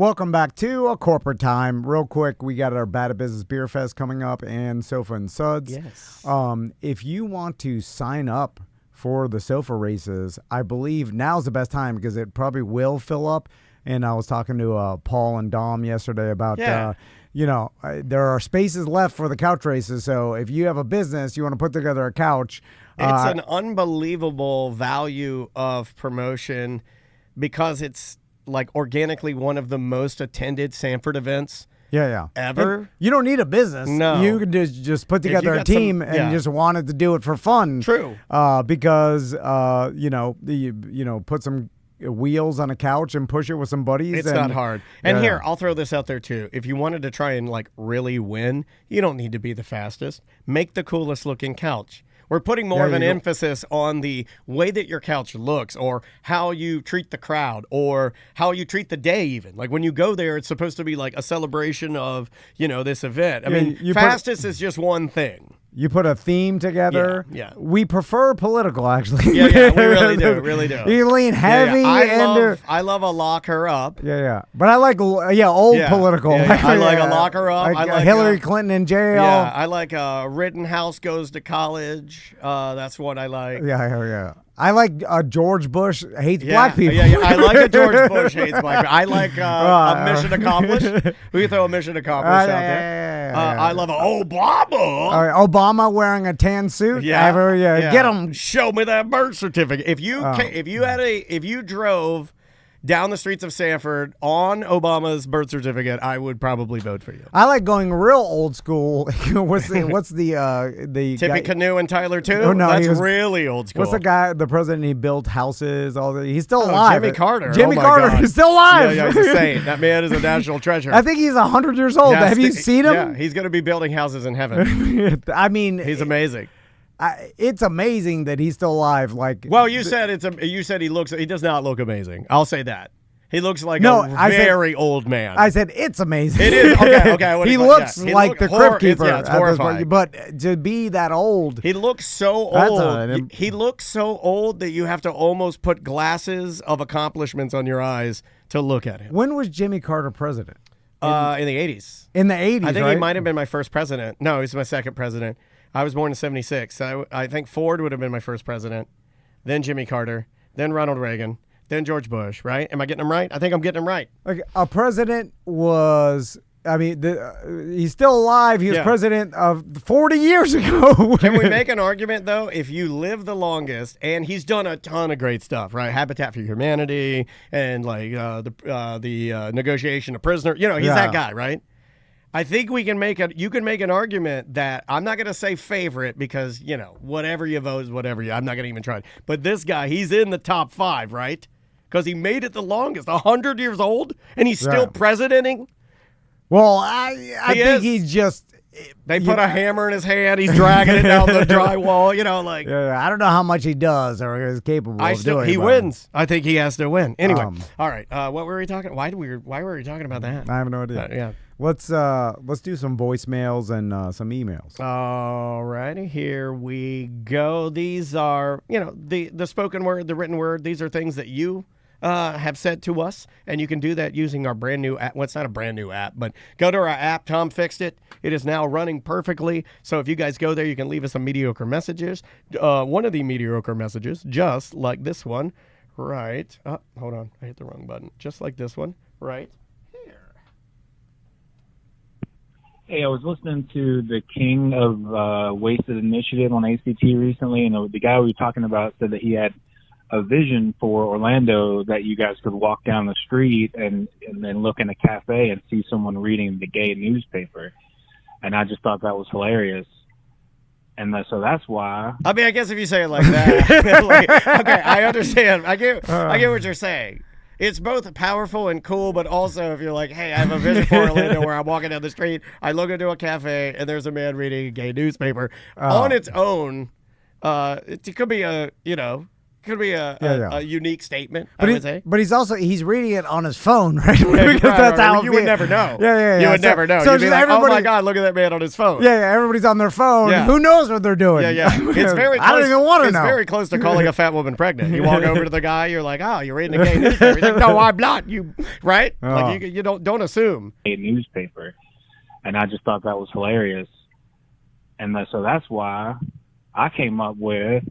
Welcome back to A Corporate Time. Real quick, we got our Bad at Business Beer Fest coming up and Sofa and Suds. Yes. If you want to sign up for the Sofa races, I believe now's the best time because it probably will fill up. And I was talking to Paul and Dom yesterday about, there are spaces left for the couch races. So if you have a business, you want to put together a couch. It's an unbelievable value of promotion because it's like organically one of the most attended Sanford events ever. And you don't need a business. No. You can just put together a team and you just wanted to do it for fun. True. Because, put some wheels on a couch and push it with some buddies. It's not hard. And here, I'll throw this out there too. If you wanted to try and like really win, you don't need to be the fastest. Make the coolest looking couch. We're putting more of an emphasis on the way that your couch looks or how you treat the crowd or how you treat the day even. Like when you go there, it's supposed to be like a celebration of, this event. I mean, fastest is just one thing. You put a theme together. Yeah. We prefer political, actually. Yeah, we really do. You lean heavy. I love a lock her up. Yeah. But I like, old political. Yeah. I like a lock her up. I like Hillary Clinton in jail. Yeah, I like Rittenhouse goes to college. That's what I like. Yeah. I like George Bush hates black people. Yeah. I like a George Bush hates black people. I like a mission accomplished. We can throw a mission accomplished out there. I love Obama. All right, Obama wearing a tan suit. Yeah. Get him. Show me that birth certificate. If you drove down the streets of Sanford on Obama's birth certificate, I would probably vote for you. I like going real old school. What's the Tippy Canoe and Tyler too? Oh, no, that's really old school. What's the guy, the president? He built houses. He's still alive. Jimmy Carter. Jimmy Carter is still alive. Yeah, he's a saint. That man is a national treasure. I think he's 100 years old. Have you seen him? Yeah, he's going to be building houses in heaven. I mean, he's amazing. It's amazing that he's still alive. You said he does not look amazing. I'll say that. He looks like a very old man. I said it's amazing. It is. Okay. He looks like the Crypt Keeper. It's horrifying. But to be that old. He looks so old. He looks so old that you have to almost put glasses of accomplishments on your eyes to look at him. When was Jimmy Carter president? In the 80s. In the 80s, I think right? he might have been my first president. No, he was my second president. I was born in 76. So I think Ford would have been my first president, then Jimmy Carter, then Ronald Reagan, then George Bush, right? Am I getting them right? I think I'm getting them right. Okay, a president was, he's still alive. He was president of 40 years ago. Can we make an argument, though? If you live the longest, and he's done a ton of great stuff, right? Habitat for Humanity and like the negotiation of prisoner. He's that guy, right? I think you can make an argument that I'm not going to say favorite because, whatever you vote is whatever I'm not going to even try. But this guy, he's in the top 5, right? Because he made it the longest, 100 years old, and he's still presidenting. Well, I think he's just... They put a hammer in his hand. He's dragging it down the drywall, I don't know how much he does or is capable of doing. He wins. I think he has to win. Anyway, all right. What were we talking? Why were we talking about that? I have no idea. Yeah. Let's do some voicemails and some emails. All righty, here we go. These are, the spoken word, the written word. These are things that you have said to us, and you can do that using our brand new app. Well, it's not a brand new app, but go to our app. Tom fixed it. It is now running perfectly. So if you guys go there, you can leave us some mediocre messages. One of the mediocre messages, just like this one, right? Oh, hold on, I hit the wrong button. Just like this one, right here. Hey, I was listening to the King of Wasted Initiative on ACT recently, and the guy we were talking about said that he had a vision for Orlando that you guys could walk down the street and then look in a cafe and see someone reading the gay newspaper. And I just thought that was hilarious. And so that's why. I mean, I guess if you say it like that, okay, I understand. I get what you're saying. It's both powerful and cool, but also if you're like, hey, I have a vision for Orlando where I'm walking down the street, I look into a cafe, and there's a man reading a gay newspaper. On its own, it could be Could be a unique statement, I would say. But he's reading it on his phone, right? Yeah, Because that's how you would never know. Yeah. You would never know. So You'd be like, oh everybody, my God, look at that man on his phone. Yeah, everybody's on their phone. Yeah. Who knows what they're doing? Yeah. It's very close. I don't even want to know. It's very close to calling a fat woman pregnant. You walk over to the guy, you're like, oh, you're reading a gay newspaper. He's like, no, I'm not. You right? Oh. Like you don't assume. A newspaper, and I just thought that was hilarious, and so that's why I came up with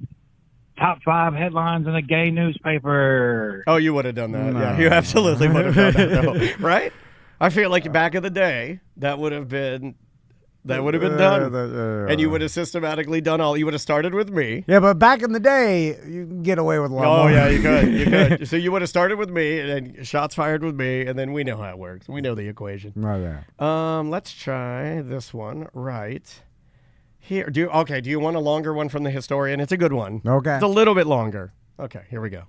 top 5 headlines in a gay newspaper. Oh, you would have done that. No. Yeah, you absolutely would have done that, though. Right? I feel like back in the day, that would have been done. And you would have systematically done all. You would have started with me. Yeah, but back in the day, you can get away with a lot Oh, more. yeah, you could. So you would have started with me, and then shots fired with me, and then we know how it works. We know the equation. Oh, yeah. Let's try this one right here. Do you want a longer one from the historian? It's a good one. Okay. It's a little bit longer. Okay, here we go.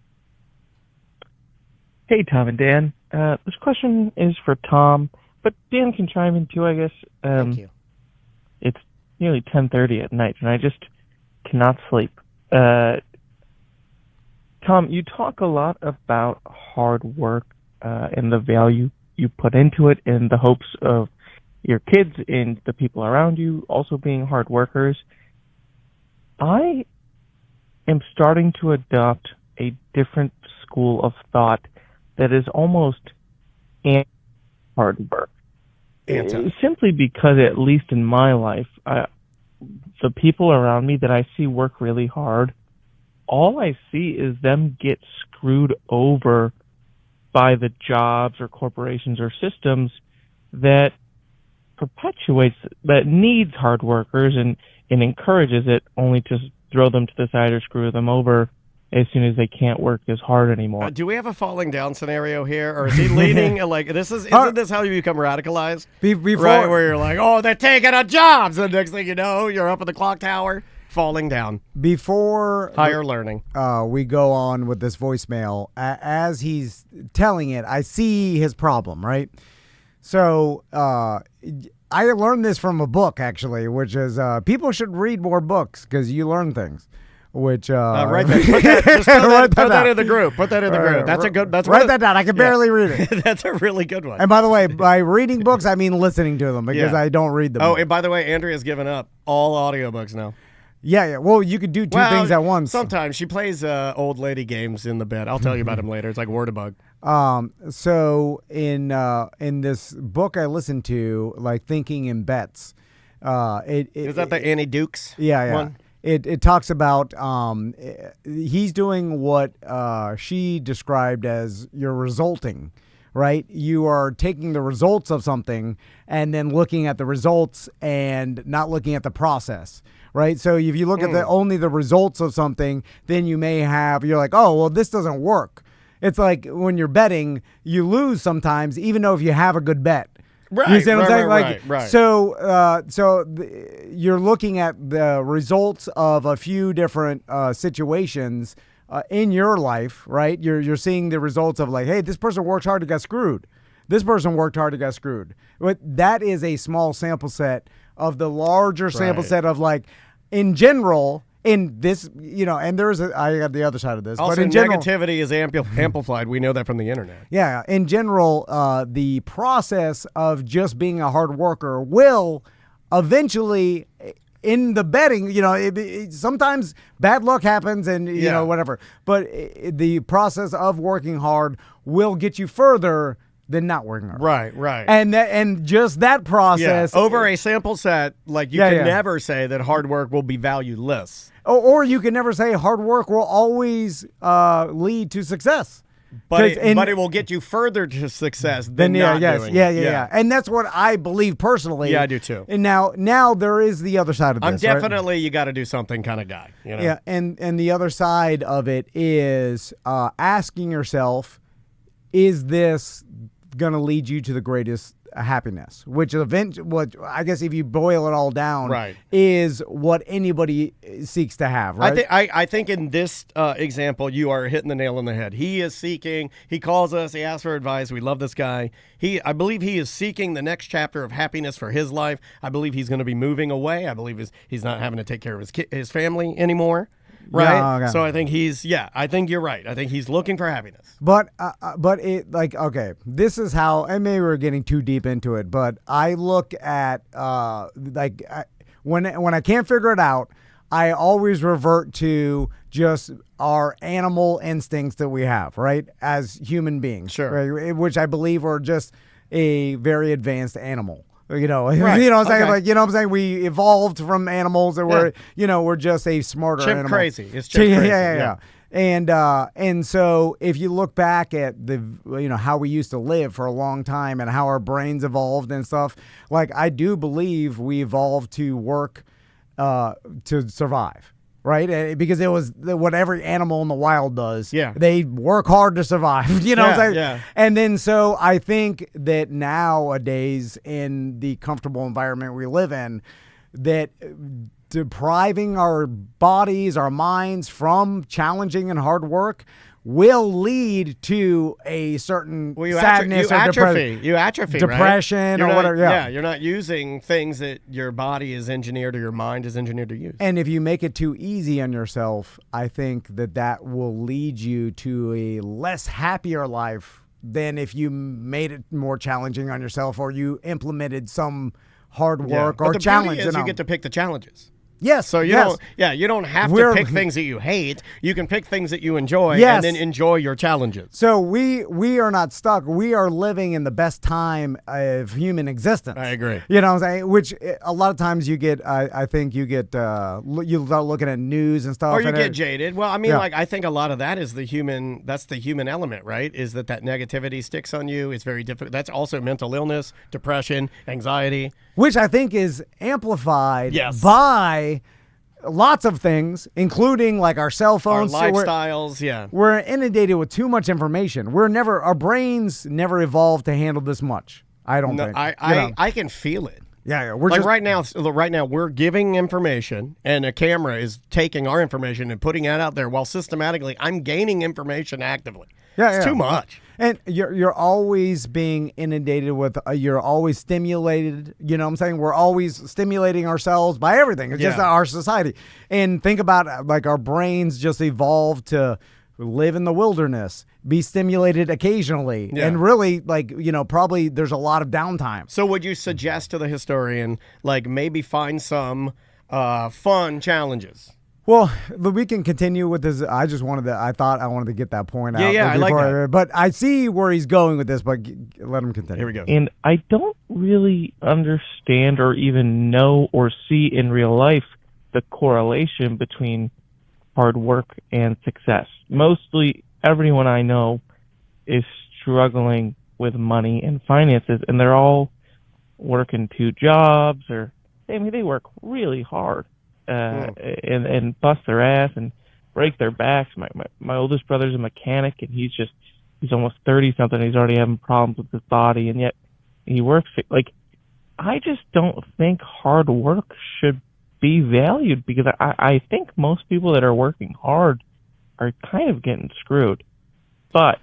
Hey, Tom and Dan. This question is for Tom, but Dan can chime in too, I guess. Thank you. It's nearly 10:30 at night, and I just cannot sleep. Tom, you talk a lot about hard work and the value you put into it in the hopes of your kids and the people around you also being hard workers. I am starting to adopt a different school of thought that is almost anti-hard work. Simply because, at least in my life, the people around me that I see work really hard, all I see is them get screwed over by the jobs or corporations or systems that needs hard workers and encourages it, only to throw them to the side or screw them over as soon as they can't work as hard anymore. Do we have a falling down scenario here, or is he leaning like this? Isn't this how you become radicalized? Right, where you're like, oh, they're taking our jobs, and the next thing you know, you're up in the clock tower, falling down. Before higher learning, we go on with this voicemail. As he's telling it, I see his problem, right? So I learned this from a book, actually, which is people should read more books because you learn things. Which right there. Put that in the group. Put that in the group. That's a good. That's write that down. I can barely read it. That's a really good one. And by the way, by reading books, I mean listening to them because I don't read them. Oh, and by the way, Andrea's given up all audiobooks now. Yeah. Well, you could do two things at once. Sometimes she plays old lady games in the bed. I'll tell you about them later. It's like Word-a-Bug. So in this book I listened to, like Thinking in Bets, is that the Annie Dukes? Yeah. One? It talks about he's doing what she described as you're resulting, right? You are taking the results of something and then looking at the results and not looking at the process, right? So if you look at only the results of something, then you're like, oh, well, this doesn't work. It's like when you're betting, you lose sometimes, even though if you have a good bet. Right, you see what I'm saying? Right. So you're looking at the results of a few different situations in your life, right? You're seeing the results of like, hey, this person worked hard and got screwed. This person worked hard and got screwed. But that is a small sample set of the larger sample set of like, in general. In this, and I got the other side of this. Also, but in general, negativity is amplified. We know that from the internet. Yeah, in general, the process of just being a hard worker will eventually, in the betting, sometimes bad luck happens and, whatever. But the process of working hard will get you further than not working hard. Right. And just that process. Over a sample set, like you can never say that hard work will be valueless. Or you can never say hard work will always lead to success. But it will get you further to success than not doing it. Yeah. And that's what I believe personally. Yeah, I do too. And now there is the other side of this. I'm definitely you got to do something kind of guy. Yeah, and the other side of it is asking yourself, is this going to lead you to the greatest happiness, which what I guess if you boil it all down, is what anybody seeks to have, right? I think in this example, you are hitting the nail on the head. He is seeking. He calls us. He asks for advice. We love this guy. I believe he is seeking the next chapter of happiness for his life. I believe he's going to be moving away. I believe he's not having to take care of his family anymore. right? Yeah, okay. So I think I think you're right. I think he's looking for happiness. But it like okay, this is how, and maybe we're getting too deep into it, but I look at when I can't figure it out, I always revert to just our animal instincts that we have, right, as human beings, Sure. right? Which I believe are just a very advanced animal. Right. You know what I'm saying? Okay. Like, you know what I'm saying? We evolved from animals that were, we're just a smarter Chimp animal. crazy. It's chimp crazy. Yeah. And so if you look back at how we used to live for a long time and how our brains evolved and stuff, like I do believe we evolved to work to survive, right? Because it was what every animal in the wild does. Yeah. They work hard to survive, you know what I'm saying? Yeah. And then so I think that nowadays in the comfortable environment we live in, that depriving our bodies, our minds from challenging and hard work will lead to a certain sadness or depression right? or whatever. Yeah, you're not using things that your body is engineered or your mind is engineered to use. And if you make it too easy on yourself, I think that will lead you to a less happier life than if you made it more challenging on yourself or you implemented some hard work or but the challenge. beauty is you get to pick the challenges. Yes. So you don't have to pick things that you hate. You can pick things that you enjoy and then enjoy your challenges. So we are not stuck. We are living in the best time of human existence. I agree. You know what I'm saying? Which a lot of times you get, I think you get, you start looking at news and stuff. Or you get jaded. Well, I mean, I think a lot of that is the human element, right? Is that negativity sticks on you. It's very difficult. That's also mental illness, depression, anxiety. Which I think is amplified by lots of things, including like our cell phones, our lifestyles. We're inundated with too much information. Our brains never evolved to handle this much. I don't think. I can feel it. Yeah, right now we're giving information, and a camera is taking our information and putting it out there while systematically I'm gaining information actively. It's too much. And you're always being inundated with, you're always stimulated. You know what I'm saying? We're always stimulating ourselves by everything. It's just our society. And think about like our brains just evolved to live in the wilderness, be stimulated occasionally. And really probably there's a lot of downtime. So would you suggest to the historian, like maybe find some fun challenges? Well, we can continue with this. I thought I wanted to get that point out. Yeah, I like that. But I see where he's going with this, but let him continue. Here we go. And I don't really understand or even know or see in real life the correlation between hard work and success. Mostly everyone I know is struggling with money and finances, and they're all working 2 jobs, or they work really hard. And bust their ass and break their backs. My oldest brother's a mechanic, and he's almost 30-something. He's already having problems with his body, and yet he works. Like, I just don't think hard work should be valued, because I think most people that are working hard are kind of getting screwed. But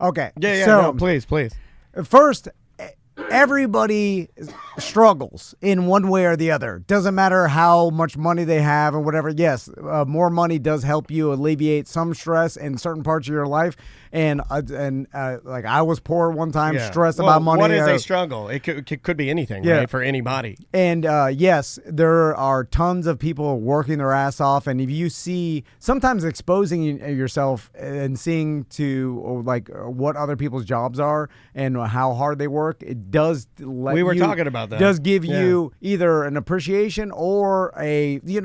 okay, no, please. First, everybody struggles in one way or the other. Doesn't matter how much money they have and whatever. Yes, more money does help you alleviate some stress in certain parts of your life. And like I was poor one time, stressed about money. What is a struggle? It could be anything, right, for anybody. And yes, there are tons of people working their ass off. And if you see, sometimes exposing yourself and seeing to like what other people's jobs are and how hard they work, it does let we were talking about that. Does give you either an appreciation or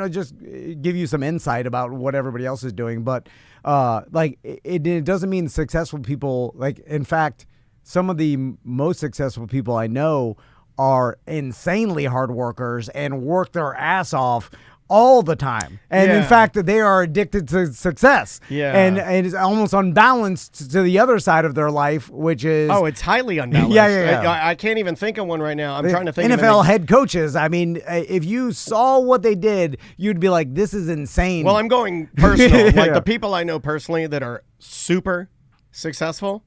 just give you some insight about what everybody else is doing. But like it doesn't mean successful people, like in fact, some of the most successful people I know are insanely hard workers and work their ass off all the time. And in fact, they are addicted to success. Yeah. And it's almost unbalanced to the other side of their life, which is... Oh, it's highly unbalanced. Yeah. I can't even think of one right now. I'm trying to think NFL of head coaches. I mean, if you saw what they did, you'd be like, this is insane. Well, I'm going personal. Like the people I know personally that are super successful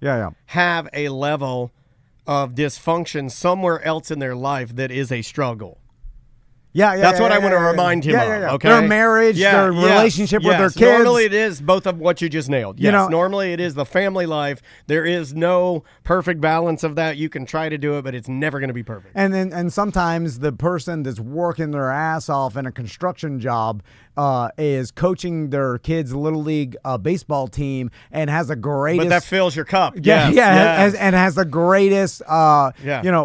have a level of dysfunction somewhere else in their life that is a struggle. That's what I want to remind him of. Okay, their marriage, their relationship with their kids. Normally, it is both of what you just nailed. Yes, normally it is the family life. There is no perfect balance of that. You can try to do it, but it's never going to be perfect. And sometimes the person that's working their ass off in a construction job is coaching their kids' little league baseball team and has the greatest. But that fills your cup. And has the greatest,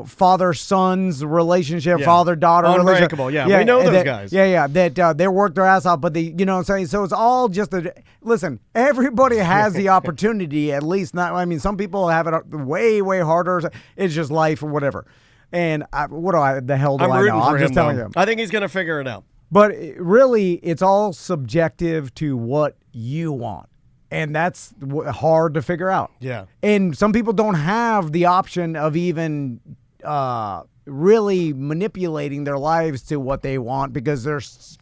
father-son's relationship, father-daughter relationship. Yeah, we know those guys. That they work their ass off, but you know what I'm saying? So it's all just listen, everybody has the opportunity, at least not. I mean, some people have it way, way harder. It's just life or whatever. And the hell do I know? I'm just telling you. I think he's going to figure it out. But really, it's all subjective to what you want. And that's hard to figure out. Yeah. And some people don't have the option of even really manipulating their lives to what they want because there's,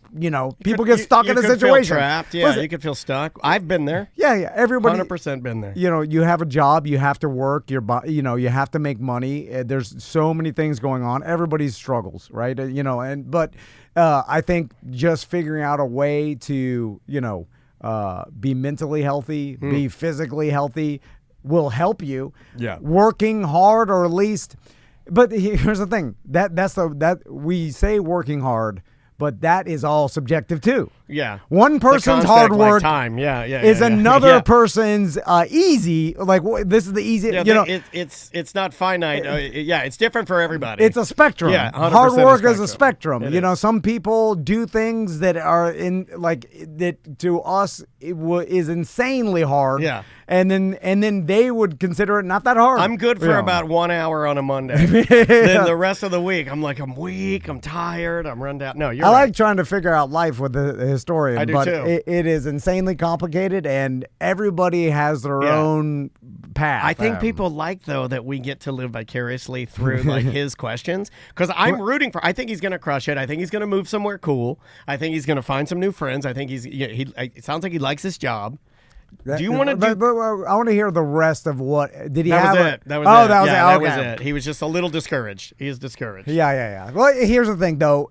people get stuck in a situation. You feel trapped. Yeah, you could feel stuck. I've been there. Yeah. Everybody. 100% been there. You have a job. You have to work. You have to make money. There's so many things going on. Everybody struggles, right? But I think just figuring out a way to, be mentally healthy, be physically healthy will help you. Yeah. Working hard, or at least. But here's the thing. That we say working hard, but that is all subjective too. Yeah. One person's hard work is another person's easy. Like this is the easy. It's not finite. It's different for everybody. It's a spectrum. Yeah, 100% hard work is a spectrum. Some people do things that are that to us is insanely hard. Yeah. And then they would consider it not that hard. I'm good for about 1 hour on a Monday. Then the rest of the week, I'm weak, I'm tired, I'm run down. No, you're right. I like trying to figure out life with the historian. I do but too. It is insanely complicated, and everybody has their own path. I think people like, though, that we get to live vicariously through his questions, because I'm rooting for. I think he's going to crush it. I think he's going to move somewhere cool. I think he's going to find some new friends. I think it sounds like he likes his job. Do you want to do? I want to hear the rest of what did he that have? Was it. That was it. That was it. Okay. That was it. He was just a little discouraged. He is discouraged. Yeah. Well, here's the thing, though.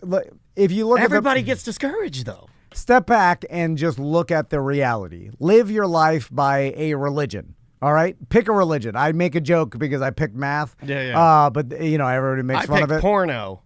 If you look, everybody gets discouraged, though. Step back and just look at the reality. Live your life by a religion. All right, pick a religion. I make a joke because I picked math. Yeah. But everybody makes fun of it. Porno.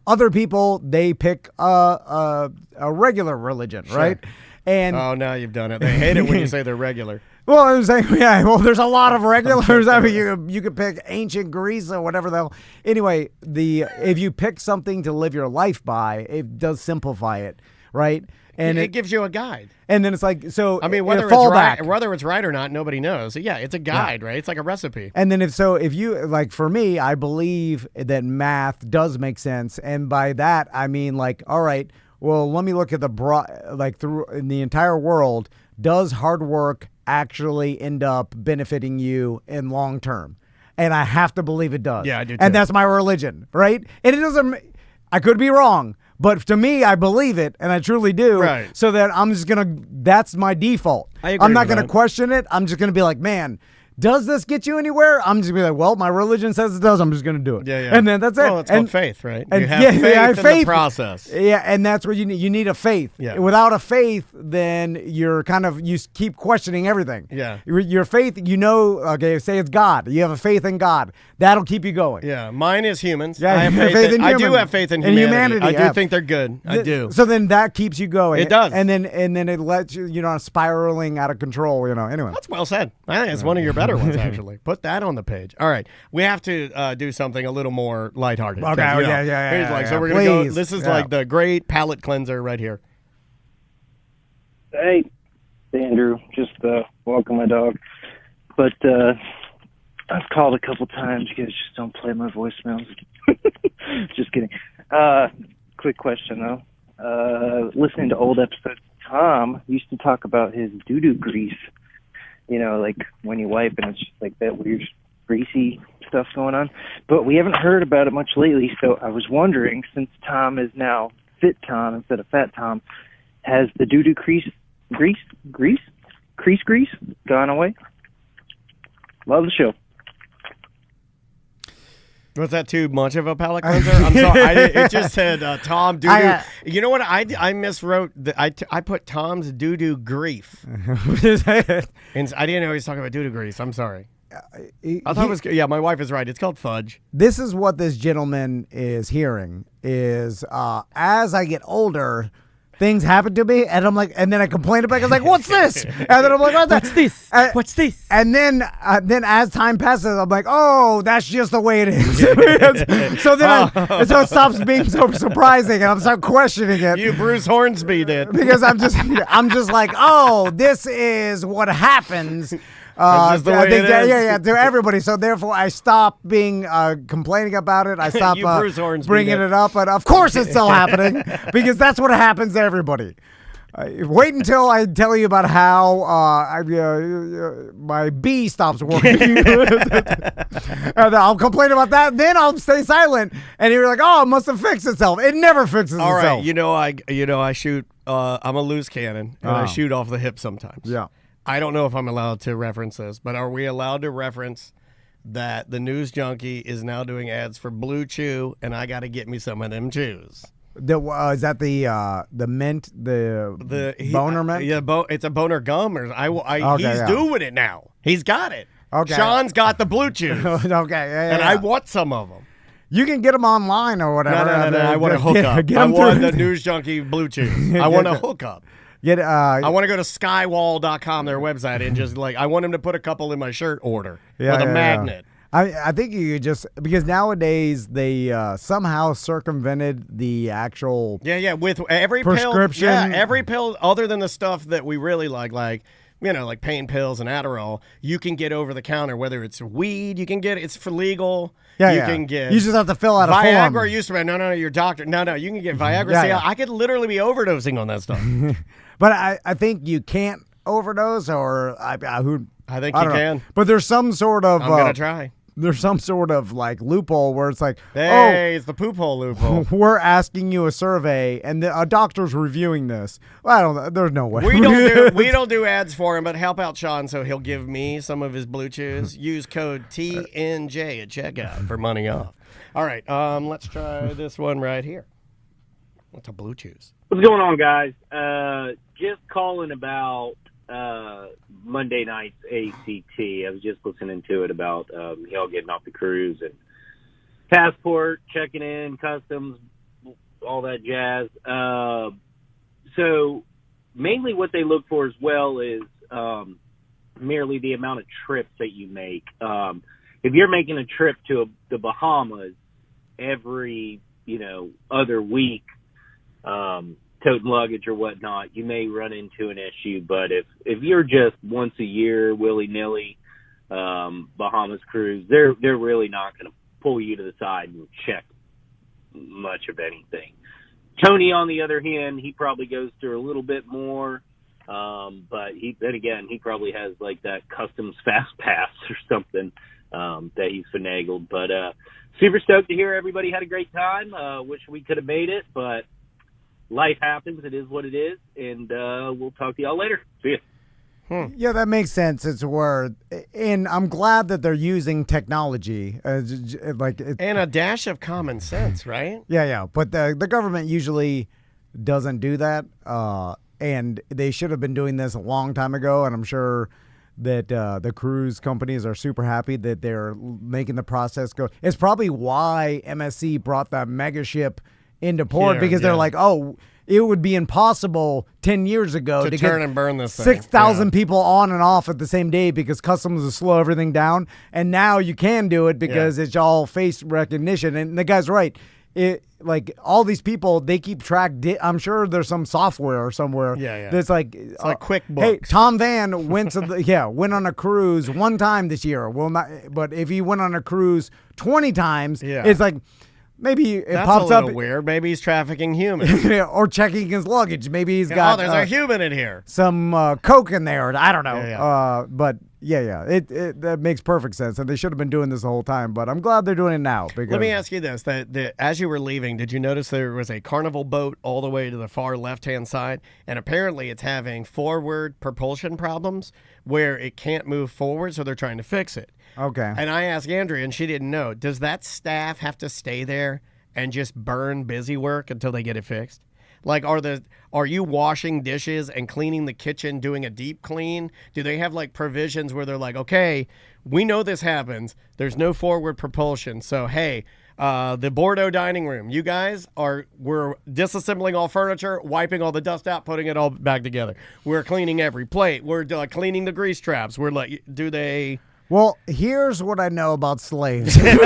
Other people, they pick a regular religion, right? And now you've done it. They hate it when you say they're regular. Well, I'm saying, there's a lot of regulars. I mean, you could pick ancient Greece or whatever the hell. Anyway, if you pick something to live your life by, it does simplify it, right? And it gives you a guide. And then it's like, so I mean, whether it's right or not, nobody knows. So, it's a guide, right? It's like a recipe. And then if you, like for me, I believe that math does make sense. And by that, I mean all right, well, let me look at through in the entire world, does hard work actually end up benefiting you in long term? And I have to believe it does. Yeah, I do too. And that's my religion, right? And it doesn't, I could be wrong, but to me, I believe it, and I truly do. Right. So that I'm just that's my default. I agree I'm not with going to question it. I'm just going to be like, man, does this get you anywhere? I'm just going to be like, well, my religion says it does. I'm just going to do it. Yeah. And then that's it. Well, it's called faith, right? And you have faith in the process. Yeah, and that's what you need. You need a faith. Yeah. Without a faith, then you're you keep questioning everything. Yeah. Your faith, okay, say it's God. You have a faith in God. That'll keep you going. Yeah, mine is humans. Yeah, I have faith in humans. I do have faith in humanity. I do think they're good. I do. So then that keeps you going. It does. And then it lets you, not spiraling out of control, Anyway. That's well said. I think it's one of your better ones, actually. Put that on the page. All right. We have to do something a little more lighthearted. Okay, yeah. So we're going to go. This is like the great palate cleanser right here. Hey, Andrew. Just walking my dog. But I've called a couple times. You guys just don't play my voicemails. Just kidding. Quick question, though. Listening to old episodes, Tom used to talk about his doo-doo grease. Like when you wipe and it's just like that weird greasy stuff going on. But we haven't heard about it much lately, so I was wondering, since Tom is now Fit Tom instead of Fat Tom, has the doo-doo crease gone away? Love the show. Was that too much of a palate cleanser? I'm sorry. It just said Tom doo-doo. You know what? I miswrote. I put Tom's doo-doo grief. And I didn't know he was talking about doo-doo grease. I'm sorry. I thought it was, yeah, my wife is right. It's called fudge. This is what this gentleman is hearing is as I get older, things happen to me, and I'm like, and then I complain about it. I was like, what's this? And then I'm like, what's this? What's this? And then as time passes, I'm like, oh, that's just the way it is. So then so it stops being so surprising, and I'm start questioning it. You Bruce Hornsby did. Because I'm just like, oh, this is what happens. Just the way it is. To everybody. So therefore, I stop being complaining about it. I stop bringing it up. But of course, it's still happening because that's what happens to everybody. Wait until I tell you about how my bee stops working. And I'll complain about that. Then I'll stay silent. And you're like, oh, it must have fixed itself. It never fixes itself. All right. I shoot. I'm a loose cannon, and I shoot off the hip sometimes. Yeah. I don't know if I'm allowed to reference this, but are we allowed to reference that the news junkie is now doing ads for Blue Chew, and I got to get me some of them chews? Is that the mint, the boner mint? Yeah, it's a boner gum. He's doing it now. He's got it. Okay. Sean's got the Blue Chews. Okay, and I want some of them. You can get them online or whatever. No. I want to hook up. I want the news junkie Blue Chews. I want to hook up. I want to go to skywall.com, their website, and just I want him to put a couple in my shirt order with a magnet. I think you could just, because nowadays they somehow circumvented the actual with every prescription. Every pill other than the stuff that we really like pain pills and Adderall, you can get over the counter. Whether it's weed, you can get it's for legal. You can get. You just have to fill out a Viagra form. used to be no, your doctor. No, you can get Viagra. I could literally be overdosing on that stuff. But I think you can't overdose, or I think you can. But there's some sort of. I'm gonna try. There's some sort of loophole where it's like, it's the poop hole loophole. We're asking you a survey, and a doctor's reviewing this. Well, I don't know. There's no way. We don't do ads for him, but help out Sean so he'll give me some of his Blue Chews. Use code TNJ at checkout for money off. All right, let's try this one right here. What's a Blue Chews? What's going on, guys? Just calling about Monday night's ACT. I was just listening to it about y'all getting off the cruise and passport, checking in, customs, all that jazz. So mainly what they look for as well is merely the amount of trips that you make. If you're making a trip to the Bahamas every, other week, toting luggage or whatnot, you may run into an issue. But if you're just once a year, willy-nilly, Bahamas cruise, they're really not going to pull you to the side and check much of anything. Tony, on the other hand, he probably goes through a little bit more. But he probably has that customs fast pass or something, that he's finagled. But, super stoked to hear everybody had a great time. Wish we could have made it, but life happens. It is what it is. And, we'll talk to y'all later. See ya. Yeah, that makes sense. And I'm glad that they're using technology, and a dash of common sense, right? Yeah. But the government usually doesn't do that, and they should have been doing this a long time ago. And I'm sure that the cruise companies are super happy that they're making the process go. It's probably why MSC brought that mega ship into port, because they're like, oh, it would be impossible 10 years ago to turn and burn this thing. 6,000 people on and off at the same day because customs will slow everything down. And now you can do it because it's all face recognition. And the guy's right. All these people, they keep track. I'm sure there's some software somewhere. That's it's like QuickBooks. Hey, Tom Van went went on a cruise one time this year. Well, not, but if he went on a cruise 20 times, it's like, maybe it pops up. That's a little weird. Maybe he's trafficking humans. Or checking his luggage. Maybe he's got. Oh, there's a human in here. Some coke in there. I don't know. Yeah. But Yeah. That makes perfect sense, and they should have been doing this the whole time. But I'm glad they're doing it now. Because Let me ask you this: as you were leaving, did you notice there was a Carnival boat all the way to the far left-hand side, and apparently it's having forward propulsion problems where it can't move forward, so they're trying to fix it. Okay. And I asked Andrea, and she didn't know. Does that staff have to stay there and just burn busy work until they get it fixed? Like, are you washing dishes and cleaning the kitchen, doing a deep clean? Do they have like provisions where they're like, okay, we know this happens. There's no forward propulsion. So, hey, the Bordeaux dining room, you guys we're disassembling all furniture, wiping all the dust out, putting it all back together. We're cleaning every plate. We're cleaning the grease traps. We're like, do they... Well, here's what I know about slaves. And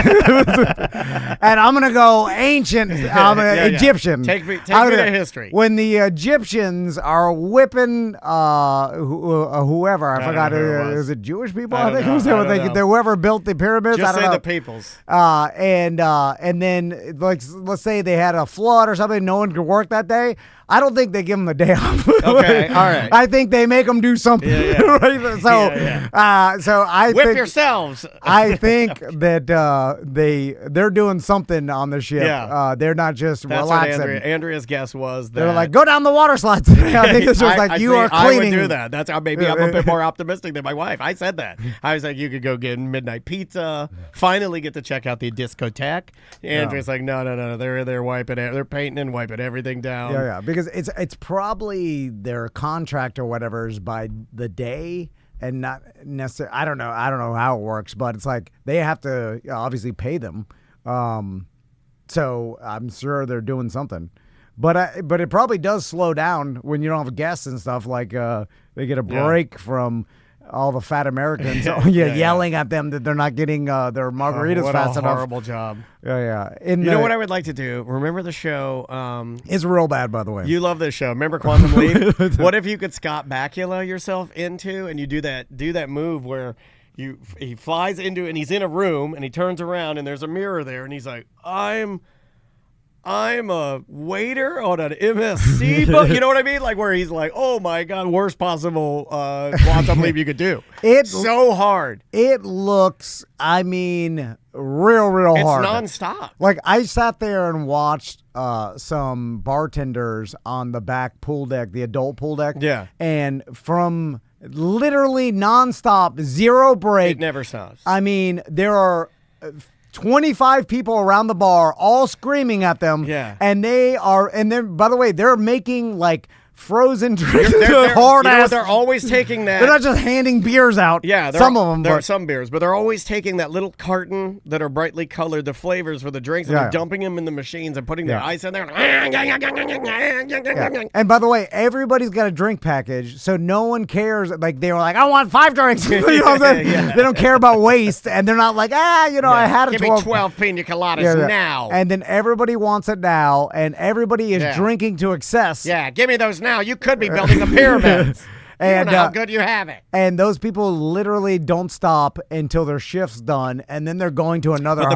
I'm going to go ancient Egyptian. Take me to history. When the Egyptians are whipping whoever, I forgot, is it Jewish people? I think whoever built the pyramids. Just I don't know. the peoples. And then, like, let's say they had a flood or something, no one could work that day. I don't think they give them the day off. Okay, all right. I think they make them do something. Yeah. Right? So I Whip think yourselves. I think that they're doing something on the ship. Yeah. They're not just That's relaxing. what Andrea's guess was. That They're like, go down the water slides today. I think this was like, you are cleaning. I would do that. That's maybe I'm a bit more optimistic than my wife. I said that. I was like, you could go get midnight pizza, finally get to check out the discotheque. Andrea's like, no. They're wiping it. They're painting and wiping everything down. Yeah. Because it's probably their contract or whatever is by the day and not necessarily. I don't know how it works, but it's like they have to obviously pay them. So I'm sure they're doing something. But it probably does slow down when you don't have guests and stuff. Like they get a break from all the fat Americans yelling at them that they're not getting their margaritas fast enough. What a horrible job. Yeah. You know what I would like to do? Remember the show? It's real bad, by the way. You love this show. Remember Quantum Leap? What if you could Scott Bakula yourself into and you do that move where he flies into and he's in a room and he turns around and there's a mirror there and he's like, I'm a waiter on an MSC book. You know what I mean? Like where he's like, oh my God, worst possible quantum leap you could do. It's so hard. It looks, real hard. It's nonstop. Like I sat there and watched some bartenders on the back pool deck, the adult pool deck. Yeah. And from literally nonstop, zero break. It never stops. There are 25 people around the bar all screaming at them. Yeah. And by the way, they're making like frozen drinks. They're always taking that. They're not just handing beers out. Yeah, some of them. There are some beers, but they're always taking that little carton that are brightly colored, the flavors for the drinks, and they're dumping them in the machines and putting their ice in there. And by the way, everybody's got a drink package, so no one cares. Like they were like, I want 5 drinks. You know what I'm saying? They don't care about waste, and they're not like, I had a 12. Give me 12 pina coladas now. And then everybody wants it now, and everybody is drinking to excess. Yeah, give me those now. You could be building the pyramids. And you don't know how good you have it. And those people literally don't stop until their shift's done, and then they're going to another. But the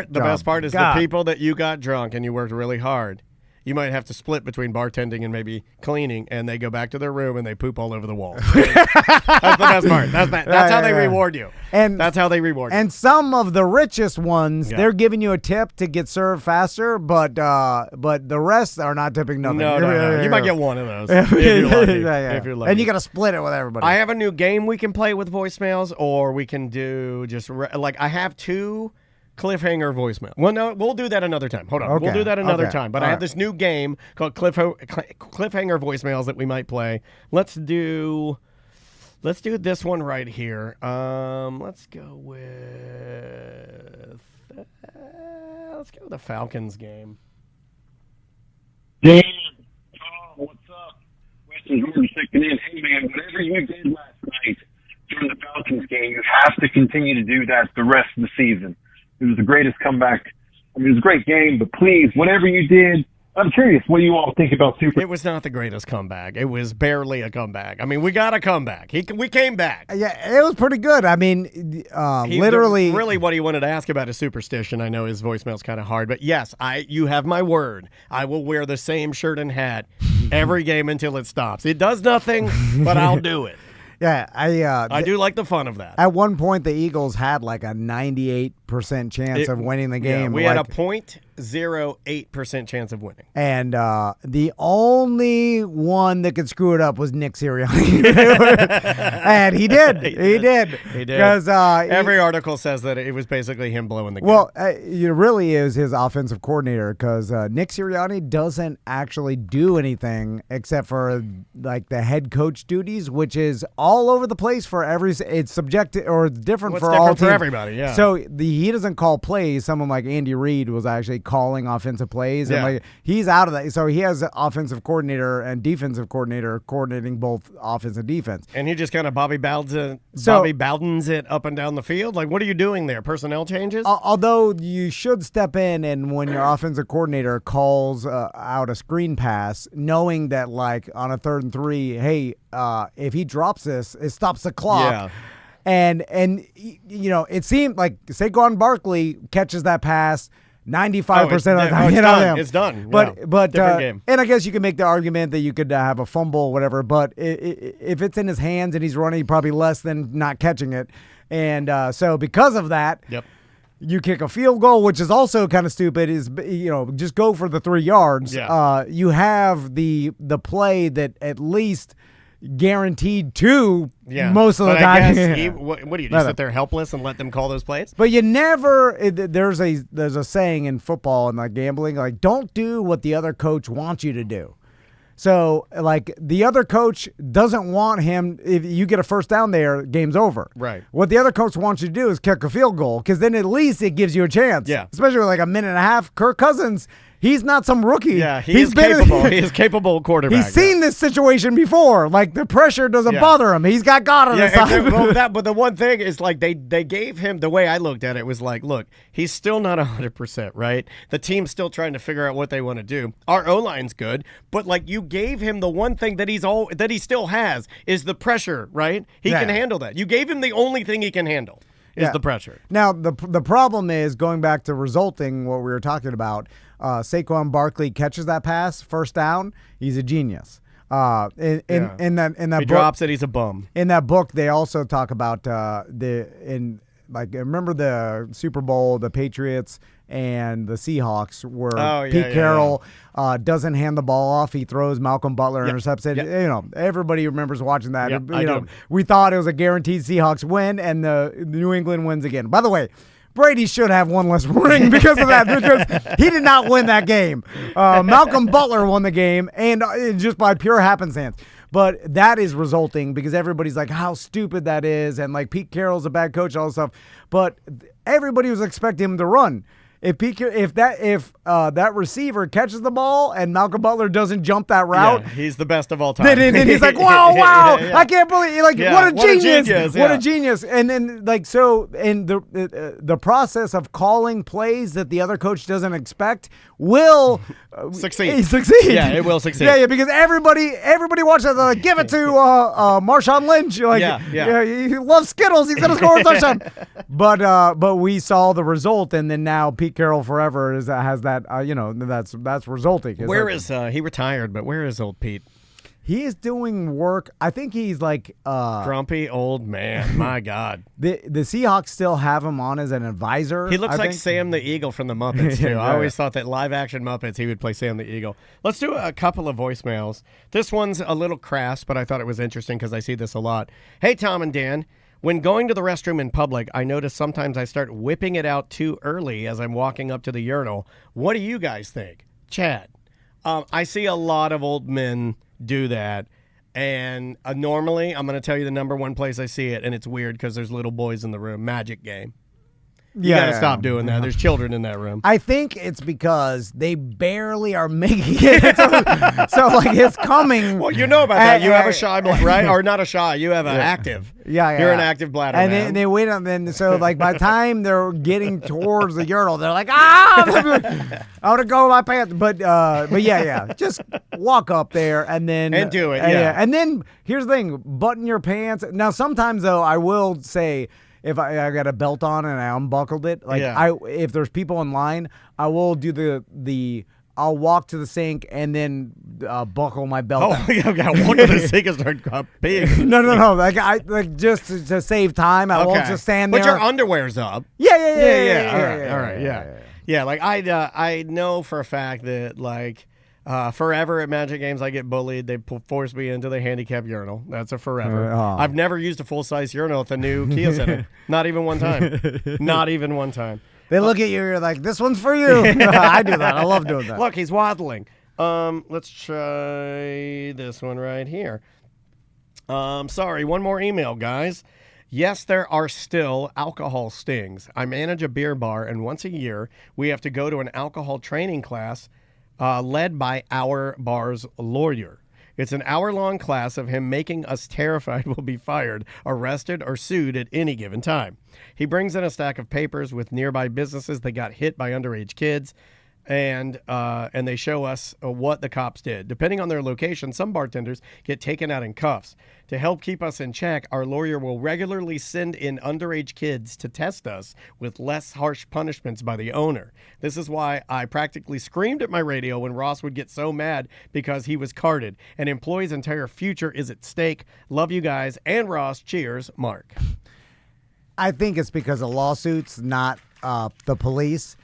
the best part is the people that you got drunk and you worked really hard. You might have to split between bartending and maybe cleaning, and they go back to their room and they poop all over the walls. That's the best part. That's how they reward you. And that's how they reward you. And some of the richest ones, they're giving you a tip to get served faster, but the rest are not tipping nothing. No. You might get one of those if you're lucky. If you're lucky. And you got to split it with everybody. I have a new game we can play with voicemails, or we can do just I have 2 cliffhanger voicemail. Well, no, we'll do that another time. Hold on. Okay. We'll do that another time. But All I have this new game called cliffhanger voicemails that we might play. Let's do this one right here. Let's go with the Falcons game. Dan, Tom, what's up? Weston George checking in. Hey man, whatever you did last night during the Falcons game, you have to continue to do that the rest of the season. It was the greatest comeback. It was a great game, but please, whatever you did, I'm curious what you all think about Super. It was not the greatest comeback. It was barely a comeback. We got a comeback. We came back. Yeah, it was pretty good. Literally. Really what he wanted to ask about is superstition. I know his voicemail's kind of hard, but yes, you have my word. I will wear the same shirt and hat every game until it stops. It does nothing, but I'll do it. Yeah, I do like the fun of that. At one point, the Eagles had like a 98% chance of winning the game. Yeah, we had a 0.08% chance of winning. And the only one that could screw it up was Nick Sirianni. And he did. He did. Because every article says that it was basically him blowing the game. Well, it really is his offensive coordinator because Nick Sirianni doesn't actually do anything except for like the head coach duties, which is all over the place for every. It's subjective or different for all teams. For everybody. Yeah. So he doesn't call plays. Someone like Andy Reid was actually calling offensive plays, and like he's out of that. So he has an offensive coordinator and defensive coordinator coordinating both offense and defense. And he just kind of Bobby Bowdens it up and down the field. Like, what are you doing there? Personnel changes? Although you should step in, and when your offensive coordinator calls out a screen pass, knowing that like on a 3rd and 3, hey, if he drops this, it stops the clock. Yeah. And you know, it seemed like Saquon Barkley catches that pass 95% of the time. It's done. But different game. And I guess you can make the argument that you could have a fumble or whatever, but if it's in his hands and he's running, probably less than not catching it. And so because of that, you kick a field goal, which is also kind of stupid, is, you know, just go for the 3 yards. Yeah. You have the play that at least guaranteed 2 most of the time. I guess what do you just sit there helpless and let them call those plays? But you never. There's a saying in football and like gambling, like don't do what the other coach wants you to do. So like the other coach doesn't want him. If you get a first down there, game's over. Right. What the other coach wants you to do is kick a field goal because then at least it gives you a chance. Yeah. Especially with like a minute and a half. Kirk Cousins. He's not some rookie. Yeah, he's capable. He is capable quarterback. He's seen this situation before. Like the pressure doesn't bother him. He's got God on his side. But the one thing is like they gave him, the way I looked at it was like, look, he's still not 100%, right? The team's still trying to figure out what they want to do. Our O-line's good, but like you gave him the one thing that he still has is the pressure, right? He can handle that. You gave him the only thing he can handle. Is the pressure. Now, the problem is, going back to resulting, what we were talking about, Saquon Barkley catches that pass, first down, he's a genius. In that he book, drops it, he's a bum. In that book, they also talk about remember the Super Bowl, the Patriots and the Seahawks, where Pete Carroll doesn't hand the ball off. He throws Malcolm Butler, intercepts it. You know, everybody remembers watching that. I do. We thought it was a guaranteed Seahawks win, and the New England wins again. By the way, Brady should have one less ring because of that, because he did not win that game. Malcolm Butler won the game, and just by pure happenstance. But that is resulting because everybody's like, how stupid that is, and like Pete Carroll's a bad coach, all this stuff. But everybody was expecting him to run. If that receiver catches the ball and Malcolm Butler doesn't jump that route, he's the best of all time. Then he's like, wow, I can't believe, like, what a genius, what a genius. And then like so, and the process of calling plays that the other coach doesn't expect will succeed. Yeah, it will succeed. Yeah, because everybody watches that. They're like, give it to Marshawn Lynch. Like, he loves Skittles. He's gonna score a touchdown. But we saw the result, and then now Pete Carroll forever has that. That's resulting. Where is he retired? But where is old Pete? He is doing work. I think he's like grumpy old man. My God. The Seahawks still have him on as an advisor. He looks like Sam the Eagle from the Muppets too. I always thought that live action Muppets he would play Sam the Eagle. Let's do a couple of voicemails. This one's a little crass, but I thought it was interesting because I see this a lot. Hey, Tom and Dan. When going to the restroom in public, I notice sometimes I start whipping it out too early as I'm walking up to the urinal. What do you guys think? Chad. I see a lot of old men do that. And normally, I'm going to tell you the number one place I see it, and it's weird because there's little boys in the room. Magic game. You got to stop doing that. There's children in that room. I think it's because they barely are making it. so like, it's coming. Well, you know about that. You have a shy, right? Or not a shy. You have an active. Yeah. You're an active bladder, and man. they wait on them. So like, by the time they're getting towards the urinal, they're like, I want to go in my pants. But yeah. Just walk up there and then do it. Yeah. And then here's the thing: button your pants. Now, sometimes though, I will say, if I got a belt on and I unbuckled it, like if there's people in line, I will do the I'll walk to the sink and then buckle my belt. Oh, yeah, I gotta walk to the sink and start peeing. No. Like just to save time, I won't just stand there. But your underwear's up. Yeah. All right. Yeah. Like I know for a fact that like forever at Magic Games I get bullied. They force me into the handicap urinal. That's a forever. I've never used a full size urinal at the new Kia Center. Not even one time. Not even one time. They look at you, you're like, this one's for you. I do that. I love doing that. Look, he's waddling. Let's try this one right here. Sorry, one more email, guys. Yes, there are still alcohol stings. I manage a beer bar, and once a year, we have to go to an alcohol training class led by our bar's lawyer. It's an hour-long class of him making us terrified we'll be fired, arrested, or sued at any given time. He brings in a stack of papers with nearby businesses that got hit by underage kids, and they show us what the cops did. Depending on their location, some bartenders get taken out in cuffs. To help keep us in check, our lawyer will regularly send in underage kids to test us with less harsh punishments by the owner. This is why I practically screamed at my radio when Ross would get so mad because he was carded. An employee's entire future is at stake. Love you guys and Ross. Cheers, Mark. I think it's because of lawsuits, not the police.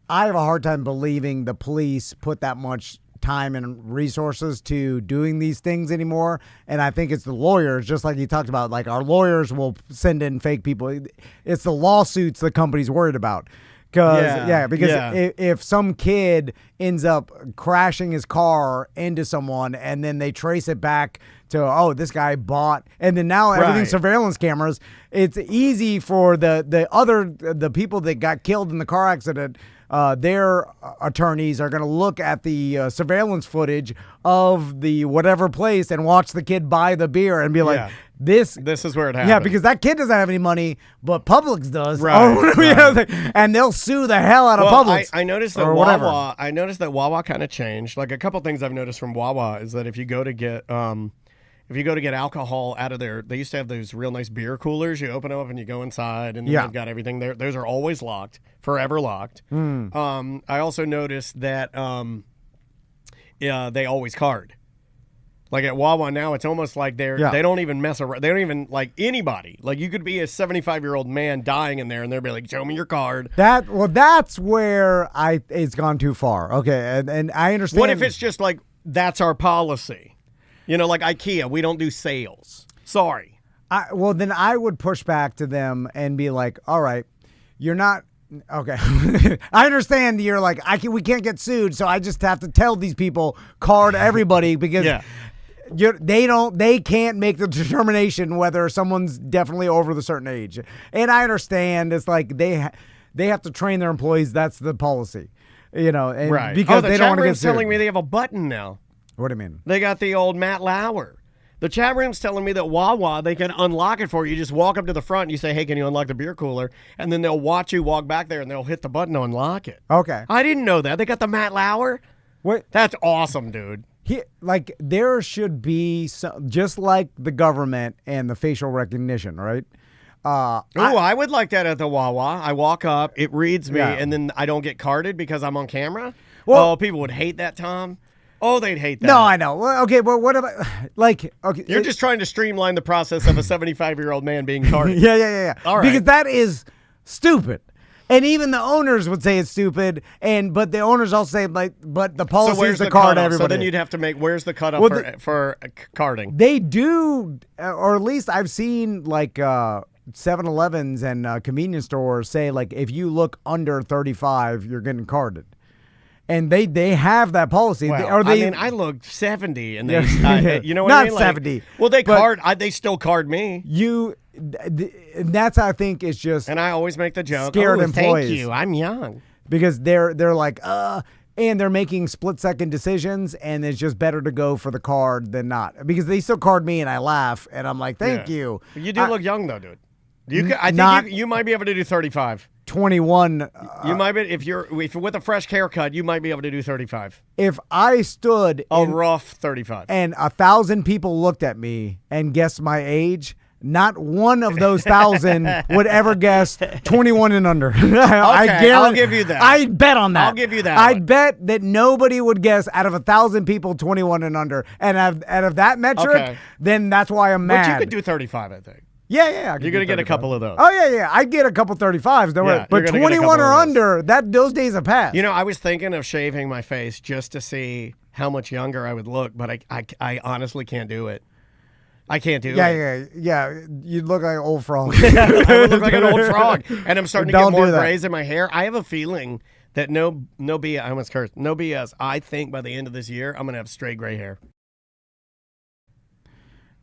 I have a hard time believing the police put that much time and resources to doing these things anymore. And I think it's the lawyers, just like you talked about, like our lawyers will send in fake people. It's the lawsuits the company's worried about. Because if some kid ends up crashing his car into someone and then they trace it back to, this guy bought, and then now everything's surveillance cameras, it's easy for the people that got killed in the car accident. Their attorneys are going to look at the surveillance footage of the whatever place and watch the kid buy the beer and be like, this is where it happened. Yeah, because that kid doesn't have any money, but Publix does. Right. And they'll sue the hell out of Publix. I noticed that Wawa. I noticed that Wawa kind of changed. Like a couple things I've noticed from Wawa is that if you go to get alcohol out of there, they used to have those real nice beer coolers. You open them up and you go inside, and they've got everything there. Those are always locked, forever locked. I also noticed that they always card. Like at Wawa now, it's almost like they don't even mess around. They don't even like anybody. Like you could be a 75-year-old man dying in there, and they'll be like, "Show me your card." That's where it's gone too far. Okay, and I understand. What if it's just like that's our policy? You know, like IKEA, we don't do sales. Sorry. Then I would push back to them and be like, all right, you're not. Okay. I understand you're like, we can't get sued, so I just have to tell these people, card everybody, because they can't make the determination whether someone's definitely over the certain age. And I understand it's like they have to train their employees. That's the policy, and because they don't want to get sued. Telling me they have a button now. What do you mean? They got the old Matt Lauer. The chat room's telling me that Wawa, they can unlock it for you. You just walk up to the front and you say, hey, can you unlock the beer cooler? And then they'll watch you walk back there and they'll hit the button to unlock it. Okay. I didn't know that. They got the Matt Lauer? What? That's awesome, dude. There should be some, just like the government and the facial recognition, right? I would like that at the Wawa. I walk up, it reads me, and then I don't get carded because I'm on camera? Well, people would hate that, Tom. Oh, they'd hate that. No, I know. Well, okay, but what about, You're just trying to streamline the process of a 75-year-old man being carded. Yeah. All right. Because that is stupid. And even the owners would say it's stupid, but the owners also say, but the policy is to card everybody. So then you'd have to where's the cutoff for carding? They do, or at least I've seen 7-Elevens and convenience stores say, if you look under 35, you're getting carded. And they have that policy. Well, I look 70, and they, you know what I mean? Not 70. Well, they still card me. That's, I think, is just. And I always make the joke. Scared employees. Thank you. I'm young. Because they're like, and they're making split-second decisions, and it's just better to go for the card than not. Because they still card me, and I laugh, and I'm like, thank you. You do look young, though, dude. I think you might be able to do 35. 21. You might be if you're with a fresh haircut. You might be able to do 35. If I stood rough 35, and 1,000 people looked at me and guessed my age, not one of those 1,000 would ever guess 21 and under. I'll give you that. I bet on that. I'll give you that I one. bet that nobody would guess out of 1,000 people 21 and under. And out of that metric, then that's why I'm mad. But you could do 35, I think. Yeah. You're going to get a couple of those. Oh, yeah. I get a couple 35s. Don't worry. But 21 or under, those days have passed. You know, I was thinking of shaving my face just to see how much younger I would look, but I honestly can't do it. I can't do it. Yeah. You look like an old frog. I would look like an old frog, and I'm starting to get more do that. grays in my hair. I have a feeling that no BS. I almost cursed. No BS. I think by the end of this year, I'm gonna have straight gray hair.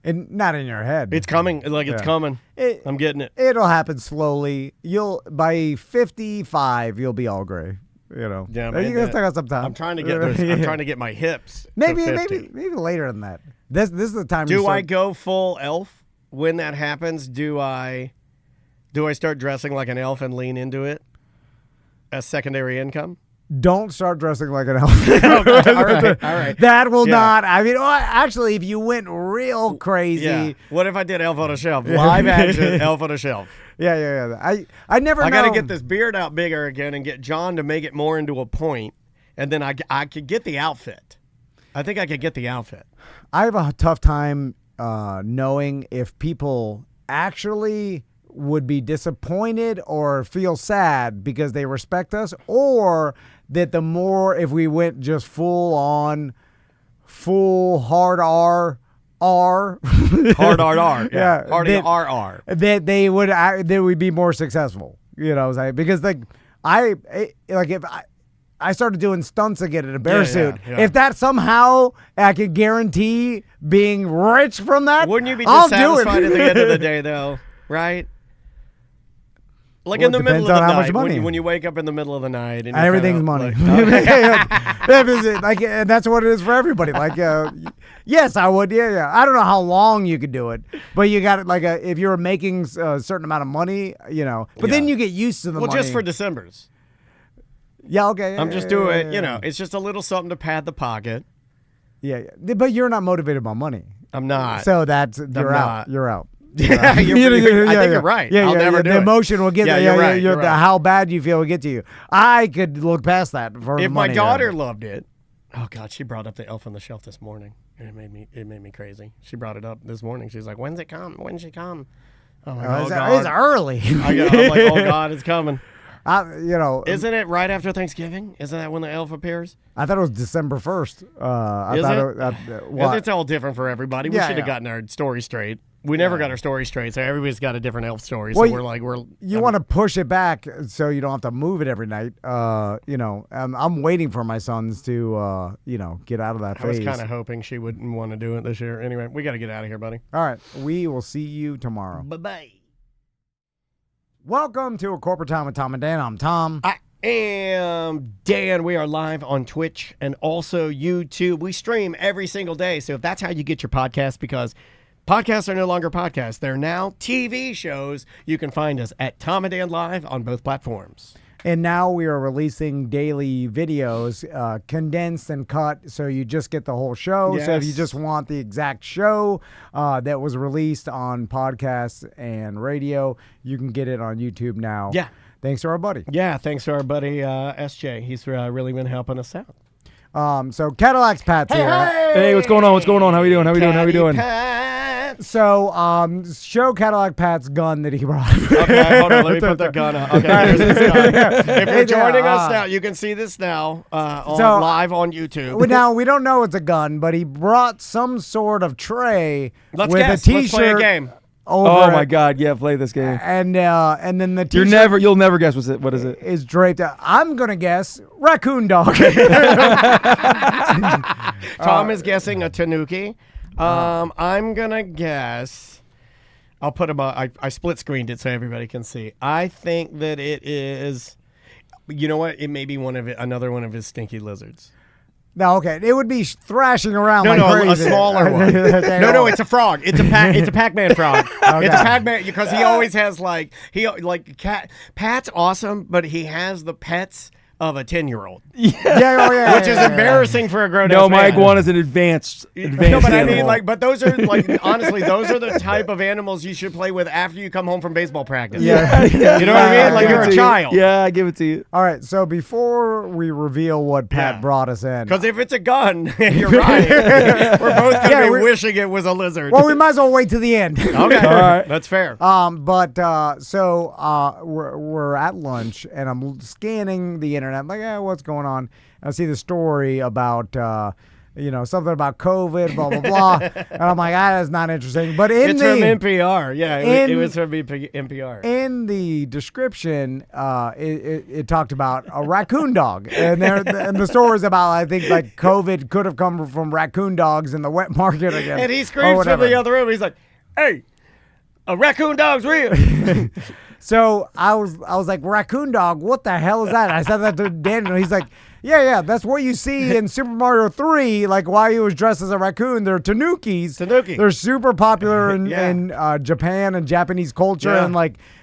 And not in your head. It's coming. It's coming. I'm getting it. It'll happen slowly. By 55, you'll be all gray. You know. Yeah, man. You're gonna take out some time. I'm trying to get those. I'm trying to get my hips. Maybe to 50. maybe later than that. This is the time. Do I go full elf when that happens? Do I start dressing like an elf and lean into it as secondary income? Don't start dressing like an elf. Okay, all right. That will not. I mean, actually, if you went real crazy. What if I did Elf on a Shelf? Live action Elf on a Shelf. Yeah. I never know. I got to get this beard out bigger again and get John to make it more into a point, and then I could get the outfit. I think I could get the outfit. I have a tough time knowing if people actually would be disappointed or feel sad because they respect us, or that if we went just full hard R, hard RR, yeah, hard RR, that they would be more successful. You know what I'm saying? Because if I started doing stunts again in a bear suit. Yeah. If that somehow I could guarantee being rich from that, wouldn't you be I'll dissatisfied do it. at the end of the day, though? Right? Like in the middle of the how night, much money. when you wake up in the middle of the night, and you're everything's kinda money. Like, and that's what it is for everybody. Yes, I would. Yeah. I don't know how long you could do it, but you got it. If you're making a certain amount of money, But then you get used to the money. Well, just for December's. Yeah. Okay. I'm just doing. It's just a little something to pad the pocket. Yeah. But you're not motivated by money. I'm not. So you're out. You're out. I think you're right. I'll never do the it. emotion will get Yeah, you. you're right. You're right. How bad you feel will get to you. I could look past that for if money. My daughter loved it. Oh God, she brought up the Elf on the Shelf this morning, and it made me crazy. She brought it up this morning. She's like, "When's it come? When's she come?" I'm like, "Oh God, it's early." I'm like, "Oh God, it's coming." Isn't it right after Thanksgiving? Isn't that when the elf appears? I thought it was December 1st. It's all different for everybody. We should have gotten our story straight. We never got our story straight, so everybody's got a different elf story. So you want to push it back so you don't have to move it every night. I'm waiting for my sons to get out of that phase. I was kind of hoping she wouldn't want to do it this year. Anyway, we got to get out of here, buddy. All right, we will see you tomorrow. Bye-bye. Welcome to A Corporate Time with Tom and Dan. I'm Tom. I am Dan. We are live on Twitch and also YouTube. We stream every single day. So if that's how you get your podcast, because podcasts are no longer podcasts, they're now TV shows, you can find us at Tom and Dan Live on both platforms. And now we are releasing daily videos, condensed and cut, so you just get the whole show. Yes. So if you just want the exact show that was released on podcasts and radio, you can get it on YouTube now. Yeah. Thanks to our buddy. Yeah, thanks to our buddy SJ. He's really been helping us out. So Cadillac's Pat's here. Hey, what's going on? What's going on? How we doing? How we doing? So, show Cadillac Pat's gun that he brought. Okay, hold on. Let me put the gun up. Okay, here's this gun. If you're joining us now, you can see this now live on YouTube. Now, we don't know it's a gun, but he brought some sort of tray with a T-shirt. Let's play a game. Oh my God! Yeah, play this game. And then the T-shirt. You'll never guess what is it? Is draped. I'm gonna guess raccoon dog. Tom is guessing a tanuki. I'm gonna guess. I'll put him on. I split screened it so everybody can see. I think that it is. You know what? It may be another one of his stinky lizards. No, okay. It would be thrashing around no, crazy. A smaller one. No, it's a frog. It's a Pac-Man frog. Okay. It's a Pac-Man because he always has Pat's awesome, but he has the pets of a 10-year-old. Which is embarrassing for a grown-ass No, my man. iguana is an advanced No, but I animal. mean, like, but those are like, honestly, those are the type of animals you should play with after you come home from baseball practice. You know what I mean? Like give you're it a to child. you. Yeah, I give it to you. All right, so before we reveal what Pat brought us in, Because if it's a gun, you're right. We're both going to be wishing it was a lizard. well, we might as well wait to the end. Okay, All right. that's fair. We're at lunch and I'm scanning the internet. I'm like, what's going on? And I see the story about something about COVID, blah blah blah. And I'm like, that's not interesting. But It's from NPR. Yeah, it was from NPR. In the description, it talked about a raccoon dog, and the story is about, I think, like COVID could have come from raccoon dogs in the wet market again. And he screams from the other room. He's like, "Hey, a raccoon dog's real." So I was like, raccoon dog, what the hell is that? I said that to Daniel. He's like, yeah, that's what you see in Super Mario 3, like why he was dressed as a raccoon. They're tanukis. They're super popular in Japan and Japanese culture,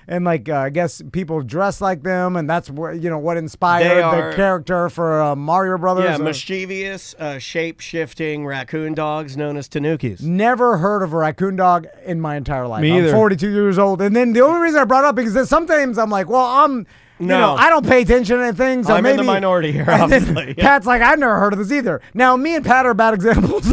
and I guess people dress like them, and that's what inspired the character for Mario Brothers. Yeah, mischievous, shape-shifting raccoon dogs known as tanukis. Never heard of a raccoon dog in my entire life. Me either. I'm 42 years old, and then the only reason I brought it up is that sometimes I'm like, well, I don't pay attention to things. So I'm in the minority here, obviously. Pat's like, I've never heard of this either. Now, me and Pat are bad examples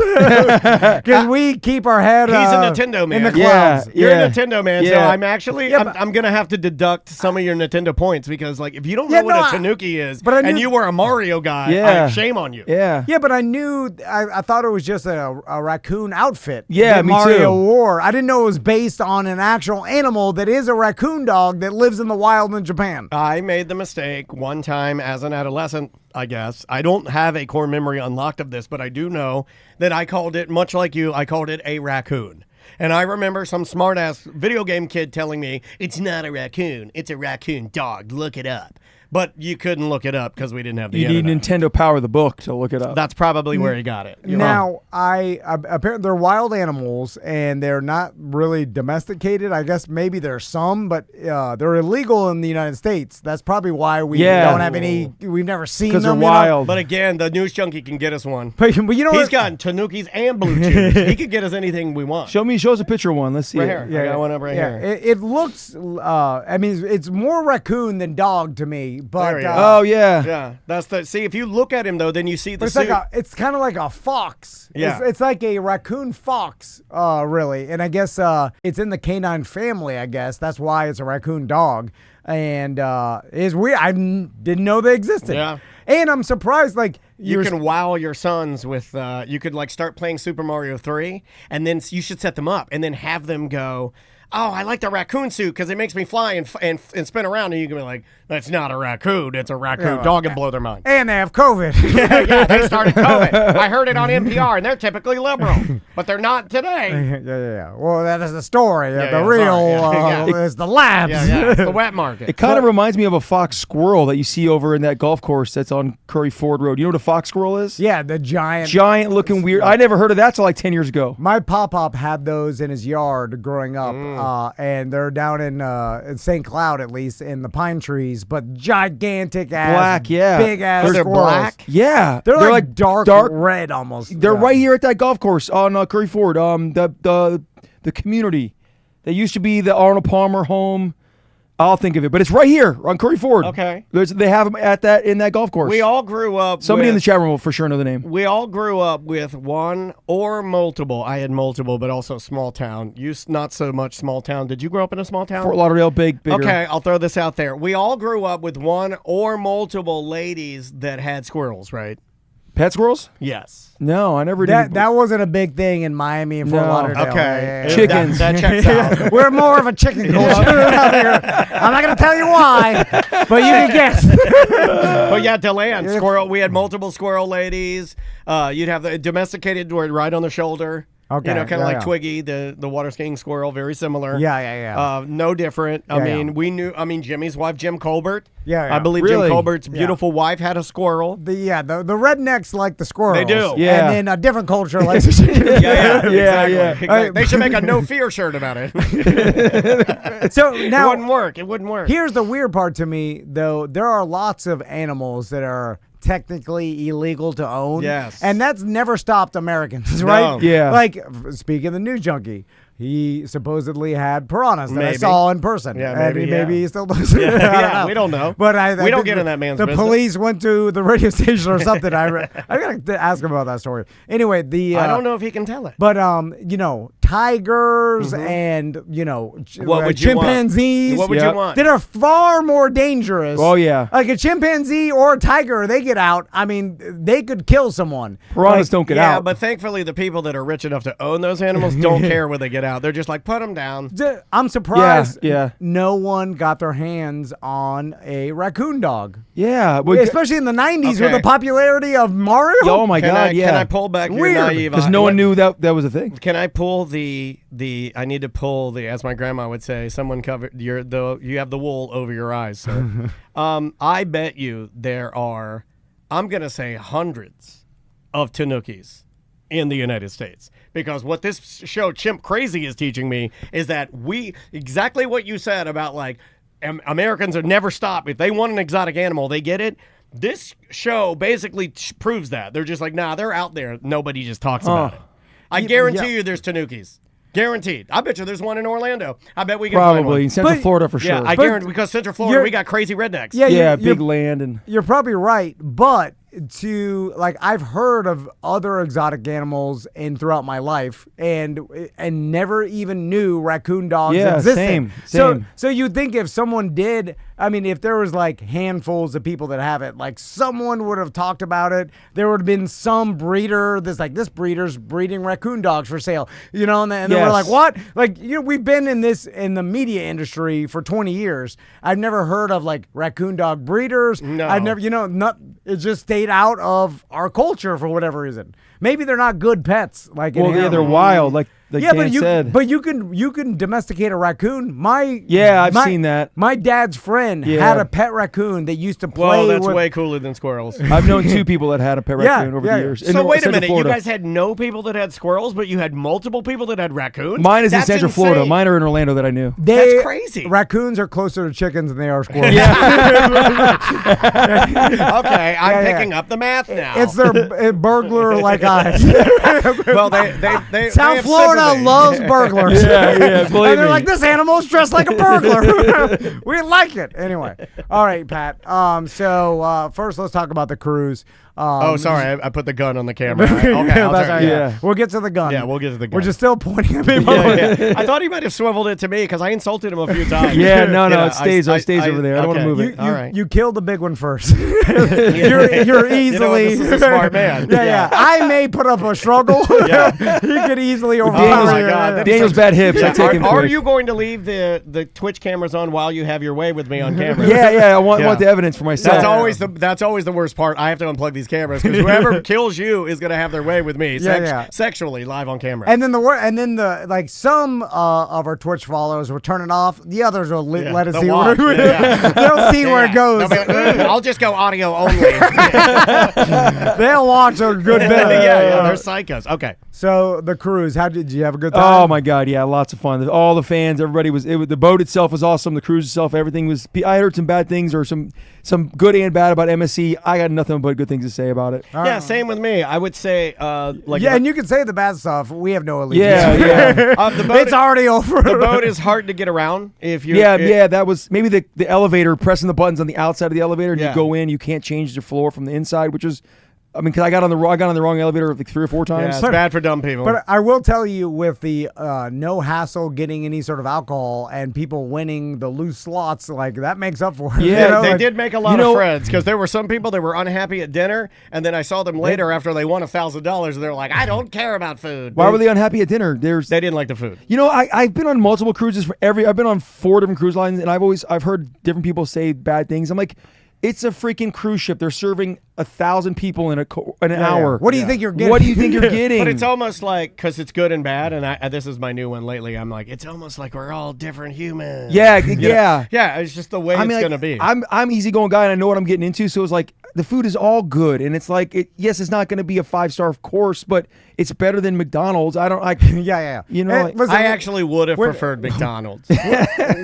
because we keep our head. He's a Nintendo man. In the clouds. You're a Nintendo man, so Yeah. I'm actually I'm gonna have to deduct some of your Nintendo points because if you don't know what a Tanuki is, and you were a Mario guy, shame on you. Yeah. Yeah, but I knew I thought it was just a raccoon outfit. Yeah, that me Mario too. wore. I didn't know it was based on an actual animal that is a raccoon dog that lives in the wild in Japan. I made the mistake one time as an adolescent, I guess. I don't have a core memory unlocked of this, but I do know that I called it, much like you, I called it a raccoon. And I remember some smart-ass video game kid telling me, it's not a raccoon, it's a raccoon dog, look it up. But you couldn't look it up because we didn't have the You need internet. Nintendo Power the book to look it up. That's probably where he got it. Now, apparently they're wild animals and they're not really domesticated. I guess maybe there's some, but they're illegal in the United States. That's probably why we don't have any. We've never seen them. Because they're wild. But again, the news junkie can get us one. But you know He's what? gotten Tanukis and Blue Chews. He could get us anything we want. Show us a picture of one. Let's see Right it. here. I got one up right here. It looks. I mean, it's more raccoon than dog to me. But There you go. Oh, yeah. Yeah, that's the. See, if you look at him though, then you see the it's suit. it's kind of like a fox. Yeah. It's like a raccoon fox, really. And I guess it's in the canine family. I guess that's why it's a raccoon dog. And it's weird. I didn't know they existed. Yeah. And I'm surprised. Like You can wow your sons with. You could like start playing Super Mario 3, and then you should set them up, and then have them go. Oh, I like the raccoon suit because it makes me fly and spin around, and you can be like, "That's not a raccoon; it's a raccoon dog," and blow their mind. And they have COVID. Yeah, they started COVID. I heard it on NPR, and they're typically liberal, but they're not today. Yeah. Well, that is the story. Yeah, the yeah, real sorry. is the labs. Yeah, it's the wet market. It kind of reminds me of a fox squirrel that you see over in that golf course that's on Curry Ford Road. You know what a fox squirrel is? Yeah, the giant Looking weird. I never heard of that till like 10 years ago. My pop-up had those in his yard growing up, and they're down in St. Cloud, at least, in the pine trees, but gigantic ass, Black, yeah. big ass They're squirrels. black? Yeah. They're like dark red almost. They're Yeah. right here at that golf course on Curry Ford. The community. They used to be the Arnold Palmer home. I'll think of it, but it's right here on Curry Ford. Okay. They have them in that golf course. We all grew up. Somebody in the with- chat room will for sure know the name. We all grew up with one or multiple. I had multiple, but also small town. You not so much small town. Did you grow up in a small town? Fort Lauderdale, bigger. Okay, I'll throw this out there. We all grew up with one or multiple ladies that had squirrels, right? Pet squirrels? Yes. No, I never did. That wasn't a big thing in Miami and Fort No. Lauderdale. Okay. Yeah. Chickens. That checks out. We're more of a chicken culture out here. I'm not going to tell you why, but you can guess. But yeah, Deland, squirrel. We had multiple squirrel ladies. You'd have the domesticated word right on the shoulder. Okay, You know, kind of yeah, like yeah. Twiggy, the water skiing squirrel, very similar. Yeah. No different. I Yeah, mean, yeah. we knew. I mean, Jimmy's wife, Jim Colbert. Yeah. I believe Really? Jim Colbert's beautiful wife had a squirrel. The rednecks like the squirrels. They do. Yeah. And then a different culture likes the chicken. Exactly. yeah. Exactly. They should make a no fear shirt about it. So It now wouldn't work. It wouldn't work. here's the weird part to me, though. There are lots of animals that are technically illegal to own. Yes. And that's never stopped Americans, right? Yeah. Like, speaking of the news junkie, he supposedly had piranhas that I Maybe. saw in person. Yeah, and maybe, maybe yeah. he still does. Yeah, I don't yeah, know. we don't know. But I We don't think get in that man's the business. police went to the radio station or something. I got to ask him about that story. Anyway, I don't know if he can tell it. But you know, tigers and What would you want? chimpanzees. What would you want? That are far more dangerous. Oh, yeah. Like a chimpanzee or a tiger, they get out. I mean, they could kill someone. Piranhas don't get Yeah, out. but thankfully the people that are rich enough to own those animals don't care when they get out. They're just like, put them down. I'm surprised. Yeah. No one got their hands on a raccoon dog, yeah. Well, especially in the '90s with Okay. the popularity of Mario. oh my Can God, I, yeah. Can I pull back your Weird. naive? Because no one knew that was a thing. Can I pull the? I need to pull the. As my grandma would say, someone covered you have the wool over your eyes, sir. I bet you there are. I'm gonna say hundreds of tanukis in the United States. Because what this show, Chimp Crazy, is teaching me is that exactly what you said about like Americans are never stop. If they want an exotic animal, they get it. This show basically proves that. They're just like, nah, they're out there. Nobody just talks about it. I guarantee you there's tanukis. Guaranteed. I bet you there's one in Orlando. I bet we can find one. Probably in Central But- Florida for sure. Yeah, I guarantee because Central Florida, we got crazy rednecks. Yeah, yeah, you're- big land and You're probably right, but I've heard of other exotic animals throughout my life and never even knew raccoon dogs Yeah, existed. same. So you'd think if someone did, I mean, if there was like handfuls of people that have it, like someone would have talked about it. There would have been some breeder that's like, this breeder's breeding raccoon dogs for sale, and then we're Yes. like, what? Like, we've been in the media industry for 20 years. I've never heard of like raccoon dog breeders. No. I've never, it just stayed out of our culture for whatever reason. Maybe they're not good pets. Like, in well, yeah, they're animals. wild. Like Yeah, Dan said. but you can domesticate a raccoon. I've seen that. My dad's friend Yeah. had a pet raccoon that used to play. Well, that's with, way cooler than squirrels. I've known two people that had a pet Yeah, raccoon over yeah. the years. So wait a Central minute, Florida. you guys had no people that had squirrels, but you had multiple people that had raccoons? Mine is That's in Central Florida. insane. Mine are in Orlando that I knew. That's crazy. Raccoons are closer to chickens than they are squirrels. Okay, I'm Yeah, yeah. picking up the math now. It's their burglar-like eyes. well, they South have Florida sympathy. loves burglars. Yeah, believe And they're me. like, this animal's dressed like a burglar. We like it. Anyway. All right, Pat. So first let's talk about the cruise. Oh, sorry, I put the gun on the camera. Okay, I'll That's turn- right, yeah. We'll get to the gun. Yeah, we'll get to the gun. We're just still pointing at people. Yeah. I thought he might have swiveled it to me because I insulted him a few times. Yeah, no, You know, it stays over there. I don't want to move it. All right. You killed the big one first. you're easily. You know what, this is a smart man. Yeah. I may put up a struggle. He could easily overpower. Daniel's, my God, that is Daniel's bad hips. I Yeah, take him are quick. you going to leave the Twitch cameras on while you have your way with me on camera? Yeah. I want Yeah. the evidence for myself. That's always the worst part. I have to unplug these cameras because whoever kills you is going to have their way with me sexually live on camera. And then some of our Twitch followers will turn it off. The others will let it they'll see watch. where Yeah. they'll see where it goes. They'll be like, I'll just go audio only. They'll watch a good bit. yeah, they're psychos. Okay. So the cruise, how did you have a good time? Oh my God, yeah, lots of fun. All the fans, everybody was. The boat itself was awesome. The cruise itself, everything was. I heard some bad things or some good and bad about MSC. I got nothing but good things to say about it. Yeah, same with me. I would say And you can say the bad stuff. We have no allegiance. Yeah. the boat It's already over. The boat is hard to get around if you. Yeah. That was maybe the elevator, pressing the buttons on the outside of the elevator, and Yeah. you go in. You can't change the floor from the inside, which is. I mean, because I got on the wrong elevator like 3 or 4 times. Yeah, it's bad for dumb people. But I will tell you, with the no hassle getting any sort of alcohol and people winning the loose slots, like that makes up for it. Yeah, they did make a lot of friends because there were some people that were unhappy at dinner, and then I saw them later after they won $1,000, and they're like, "I don't care about food." Why were they unhappy at dinner? They didn't like the food. I've been on multiple cruises I've been on 4 different cruise lines, and I've heard different people say bad things. I'm like, It's a freaking cruise ship. They're serving 1,000 people in an hour. What do you think you're getting? What do you think you're getting? But it's almost like, because it's good and bad, and this is my new one lately, I'm like, it's almost like we're all different humans. Yeah, You know? yeah. Yeah, it's just the way it's going to be. I'm easygoing guy, and I know what I'm getting into, so it's like, the food is all good, and it's like, yes, it's not going to be a 5-star course, but it's better than McDonald's. Yeah. You know, Listen, I actually would have preferred McDonald's.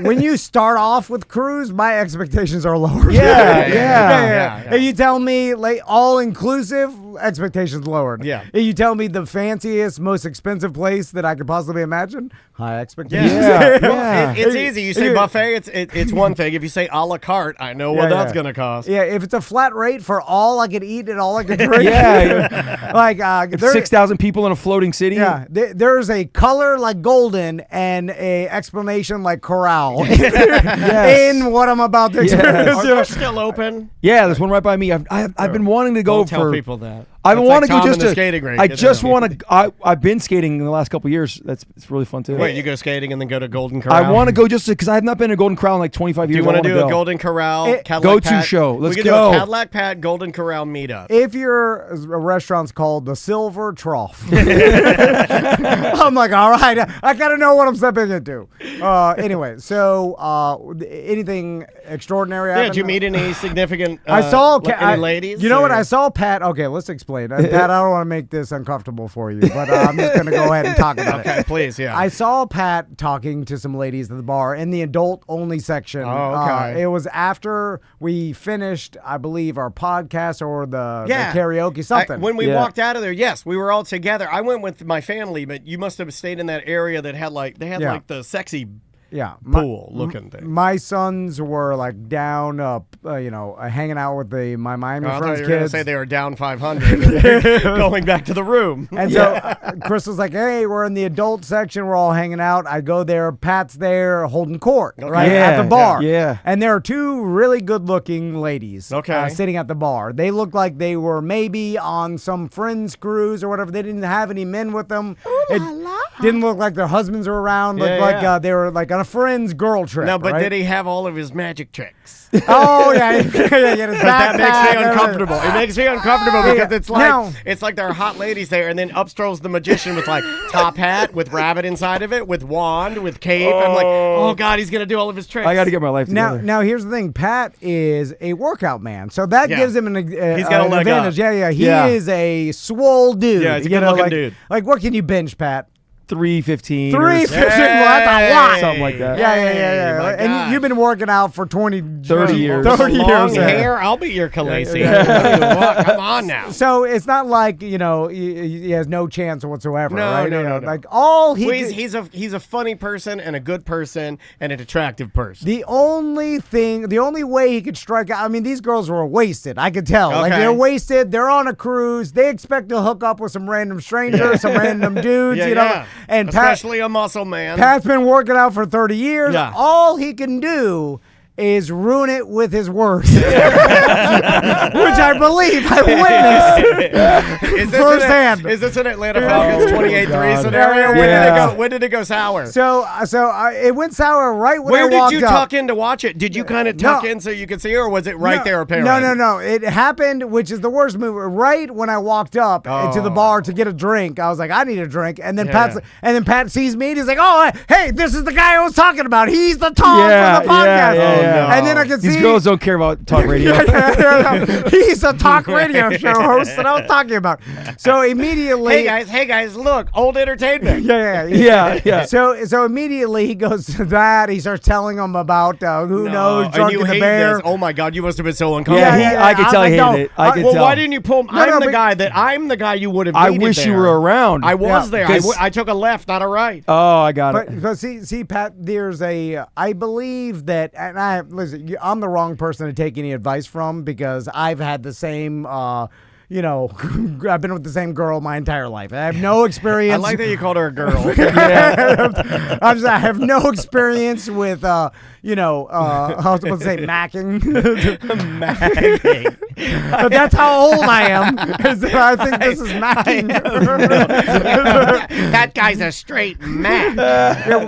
when you start off with cruise, my expectations are lower. Yeah. If you tell me like all inclusive, expectations lowered. Yeah. If you tell me the fanciest, most expensive place that I could possibly imagine, high expectations. Yeah. It's easy. You say buffet, it's one thing. If you say a la carte, I know what that's going to cost. Yeah, if it's a flat rate for all I could eat and all I could drink. Like 6,000 people in a floating city. Yeah, there's a color like golden and a explanation like corral in what I'm about to experience. Are they still open? Yeah, there's one right by me. I've been wanting to go Don't tell for. people that. I've been wanting to go just to. skating rink. I just want to. I've been skating in the last couple of years. It's really fun too. Wait, you go skating and then go to Golden Corral? I want to go just because I have not been to Golden Corral in like 25 years. Do you want to do go. a Golden Corral Cadillac go-to Pat? show? Let's we can go. do a Cadillac Pat Golden Corral meetup. If your restaurant's called the Silver Trough, I'm like, all right, I gotta know what I'm stepping into. Anyway, so anything extraordinary? Yeah, did you meet any significant? I saw any ladies. You know what? I saw Pat. Okay, let's explain. Pat, I don't want to make this uncomfortable for you, but I'm just gonna go ahead and talk about it. Okay, please. Yeah. I saw Pat talking to some ladies at the bar in the adult-only section. Oh, okay. It was after we finished, I believe, our podcast or the karaoke something. When we walked out of there, yes, we were all together. I went with my family, but you must have stayed in that area that had like like the sexy pool looking thing. My sons were like down, hanging out with my Miami I thought friends' you were gonna kids. say they were down 500, going back to the room. And so Chris was like, "Hey, we're in the adult section. We're all hanging out." I go there. Pat's there holding court right at the bar. Yeah. And there are two really good-looking ladies sitting at the bar. They looked like they were maybe on some friends cruise or whatever. They didn't have any men with them. It didn't look like their husbands were around. Looked like they were like on a friend's girl trip. No, but right? did he have all of his magic tricks? Oh yeah, that makes me uncomfortable. It makes me uncomfortable because it's like there are hot ladies there, and then up strolls the magician with like top hat with rabbit inside of it, with wand, with cape. I'm like, oh god, he's gonna do all of his tricks. I got to get my life together. Now here's the thing. Pat is a workout man, so that gives him an got a leg advantage. up. He is a swole dude. Yeah, he's a good-looking dude. Like, what can you bench, Pat? 315. 315. Well, that's a lot. Something like that. Yeah. And you've been working out for 30 years. 30 years. Long hair. I'll be your Khaleesi. Come on now. So it's not like he has no chance whatsoever. No, right? no. Like all he's a funny person and a good person and an attractive person. The only way he could strike out. I mean, these girls were wasted. I could tell. Okay. Like they're wasted. They're on a cruise. They expect to hook up with some random stranger, some random dudes. And especially a muscle man. Pat's been working out for 30 years. Yeah. All he can do is ruin it with his words, which I believe I witnessed firsthand. Is this an Atlanta Falcons 28-3 scenario? When did it go sour? So it went sour right when I walked up. Where did you tuck in to watch it? Did you kind of tuck in so you could see, or was it right there apparently? No. It happened, which is the worst move. Right when I walked up to the bar to get a drink, I was like, I need a drink, and then Pat sees me, and he's like, oh, hey, this is the guy I was talking about. He's the Tom from the podcast. No. And then I can see these girls don't care about talk radio. He's a talk radio show host that I was talking about. So immediately, hey guys, look, old entertainment. Yeah. So immediately he goes to that. He starts telling them about who knows Drunk in the Bear. This. Oh my God, you must have been so uncomfortable. I could tell he hated it. I could tell. Why didn't you pull? I'm the guy you would have. I wish you were around. I was there. I took a left, not a right. Oh, I got it. But see, Pat, there's I believe that, and listen, I'm the wrong person to take any advice from because I've had the same, I've been with the same girl my entire life. I have no experience. I like that you called her a girl. I have no experience with, I was about to say macking. But that's how old I am. I think this is macking. That guy's a straight mac.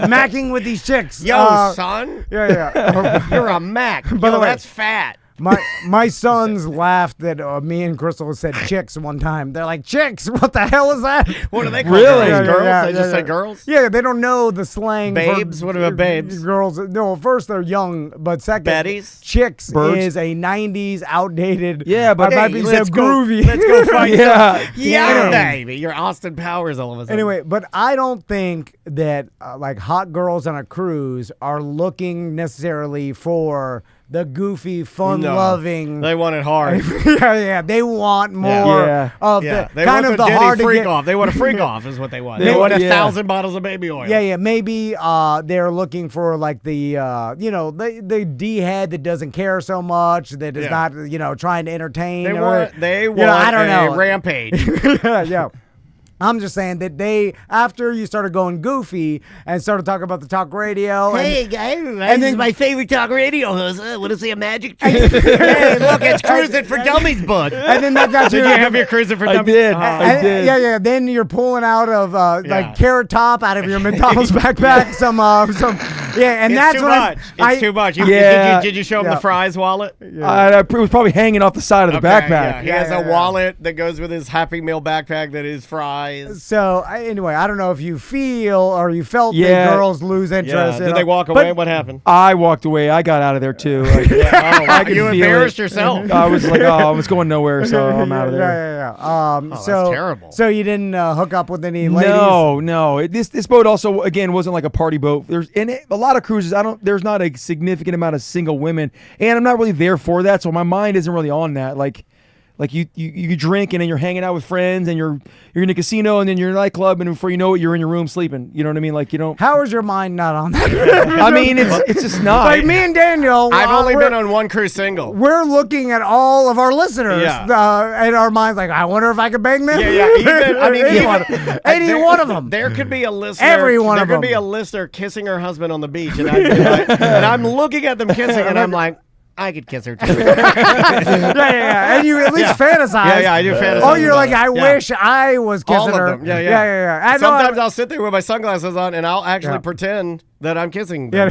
Macking with these chicks. Yo, son. Yeah. You're a mac. By the way, that's fat. My sons laughed that me and Crystal said chicks one time. They're like, chicks? What the hell is that? What do they call Really? girls? They just say girls? Yeah, they don't know the slang. Babes? For, What about babes? Girls. No, first they're young, but second, Betties? chicks Birds? is a 90s outdated. Yeah, but- might be so let's go- groovy. Let's go fight. Yeah. Yeah, baby. You're Austin Powers all of a sudden. Anyway, but I don't think that like hot girls on a cruise are looking necessarily for the goofy, fun-loving. They want it hard. yeah, they want more Yeah. of Yeah, the they kind want of the the Denny hard to freak get. off. They want a freak off is what they want. They They want want- 1,000 bottles of baby oil. Yeah, maybe they're looking for like the the D head that doesn't care so much, that is Yeah. not trying to entertain. They or, want I don't a know. rampage. yeah. I'm just saying that after you started going goofy and started talking about the talk radio. Hey, guys, and this then- is my favorite talk radio host. Want to see a magic trick? Hey, look, it's Cruising for Dummies book. And then that got you. Did you have your cruising for I dummies? did. Oh. I did. Yeah. Then you're pulling out of Yeah. like Carrot Top out of your McDonald's backpack. Some. Yeah, and It's that's too when much. It's too much. Yeah. Did you show him Yeah. the fries wallet? It was probably hanging off the side of the Okay, backpack. Yeah. He has a yeah. wallet that goes with his Happy Meal backpack that is fries. So anyway, I don't know if you feel or you felt Yeah. the girls lose Yeah. interest. Did they walk away? What happened? I walked away. I got out of there too. Like, Oh, I could you feel embarrassed it. yourself. I was like, oh, it's going nowhere, so I'm out of there. Yeah. that's So terrible. So you didn't hook up with any ladies? No. This boat also again wasn't like a party boat. There's in it a lot of cruises. There's not a significant amount of single women, and I'm not really there for that. So my mind isn't really on that. Like you drink and then you're hanging out with friends and you're in a casino and then you're in a nightclub and before you know it you're in your room sleeping. You know what I mean? Like you don't. How is your mind not on that? I mean it's just not. Like me and Daniel. I've only we're- been on one cruise single. We're looking at all of our listeners, Yeah. and our minds like, I wonder if I could bang them. Yeah. Any one of them. There could be a listener. Every one there of could be them. a listener kissing her husband on the beach, and, and I'm looking at them kissing, and I'm like, I could kiss her too. yeah. And you at least fantasize. Yeah, I do fantasize. Oh, you're like, about it. I wish I was kissing All of her. them. Yeah. I know. Sometimes I'll sit there with my sunglasses on, and I'll actually pretend that I'm kissing them.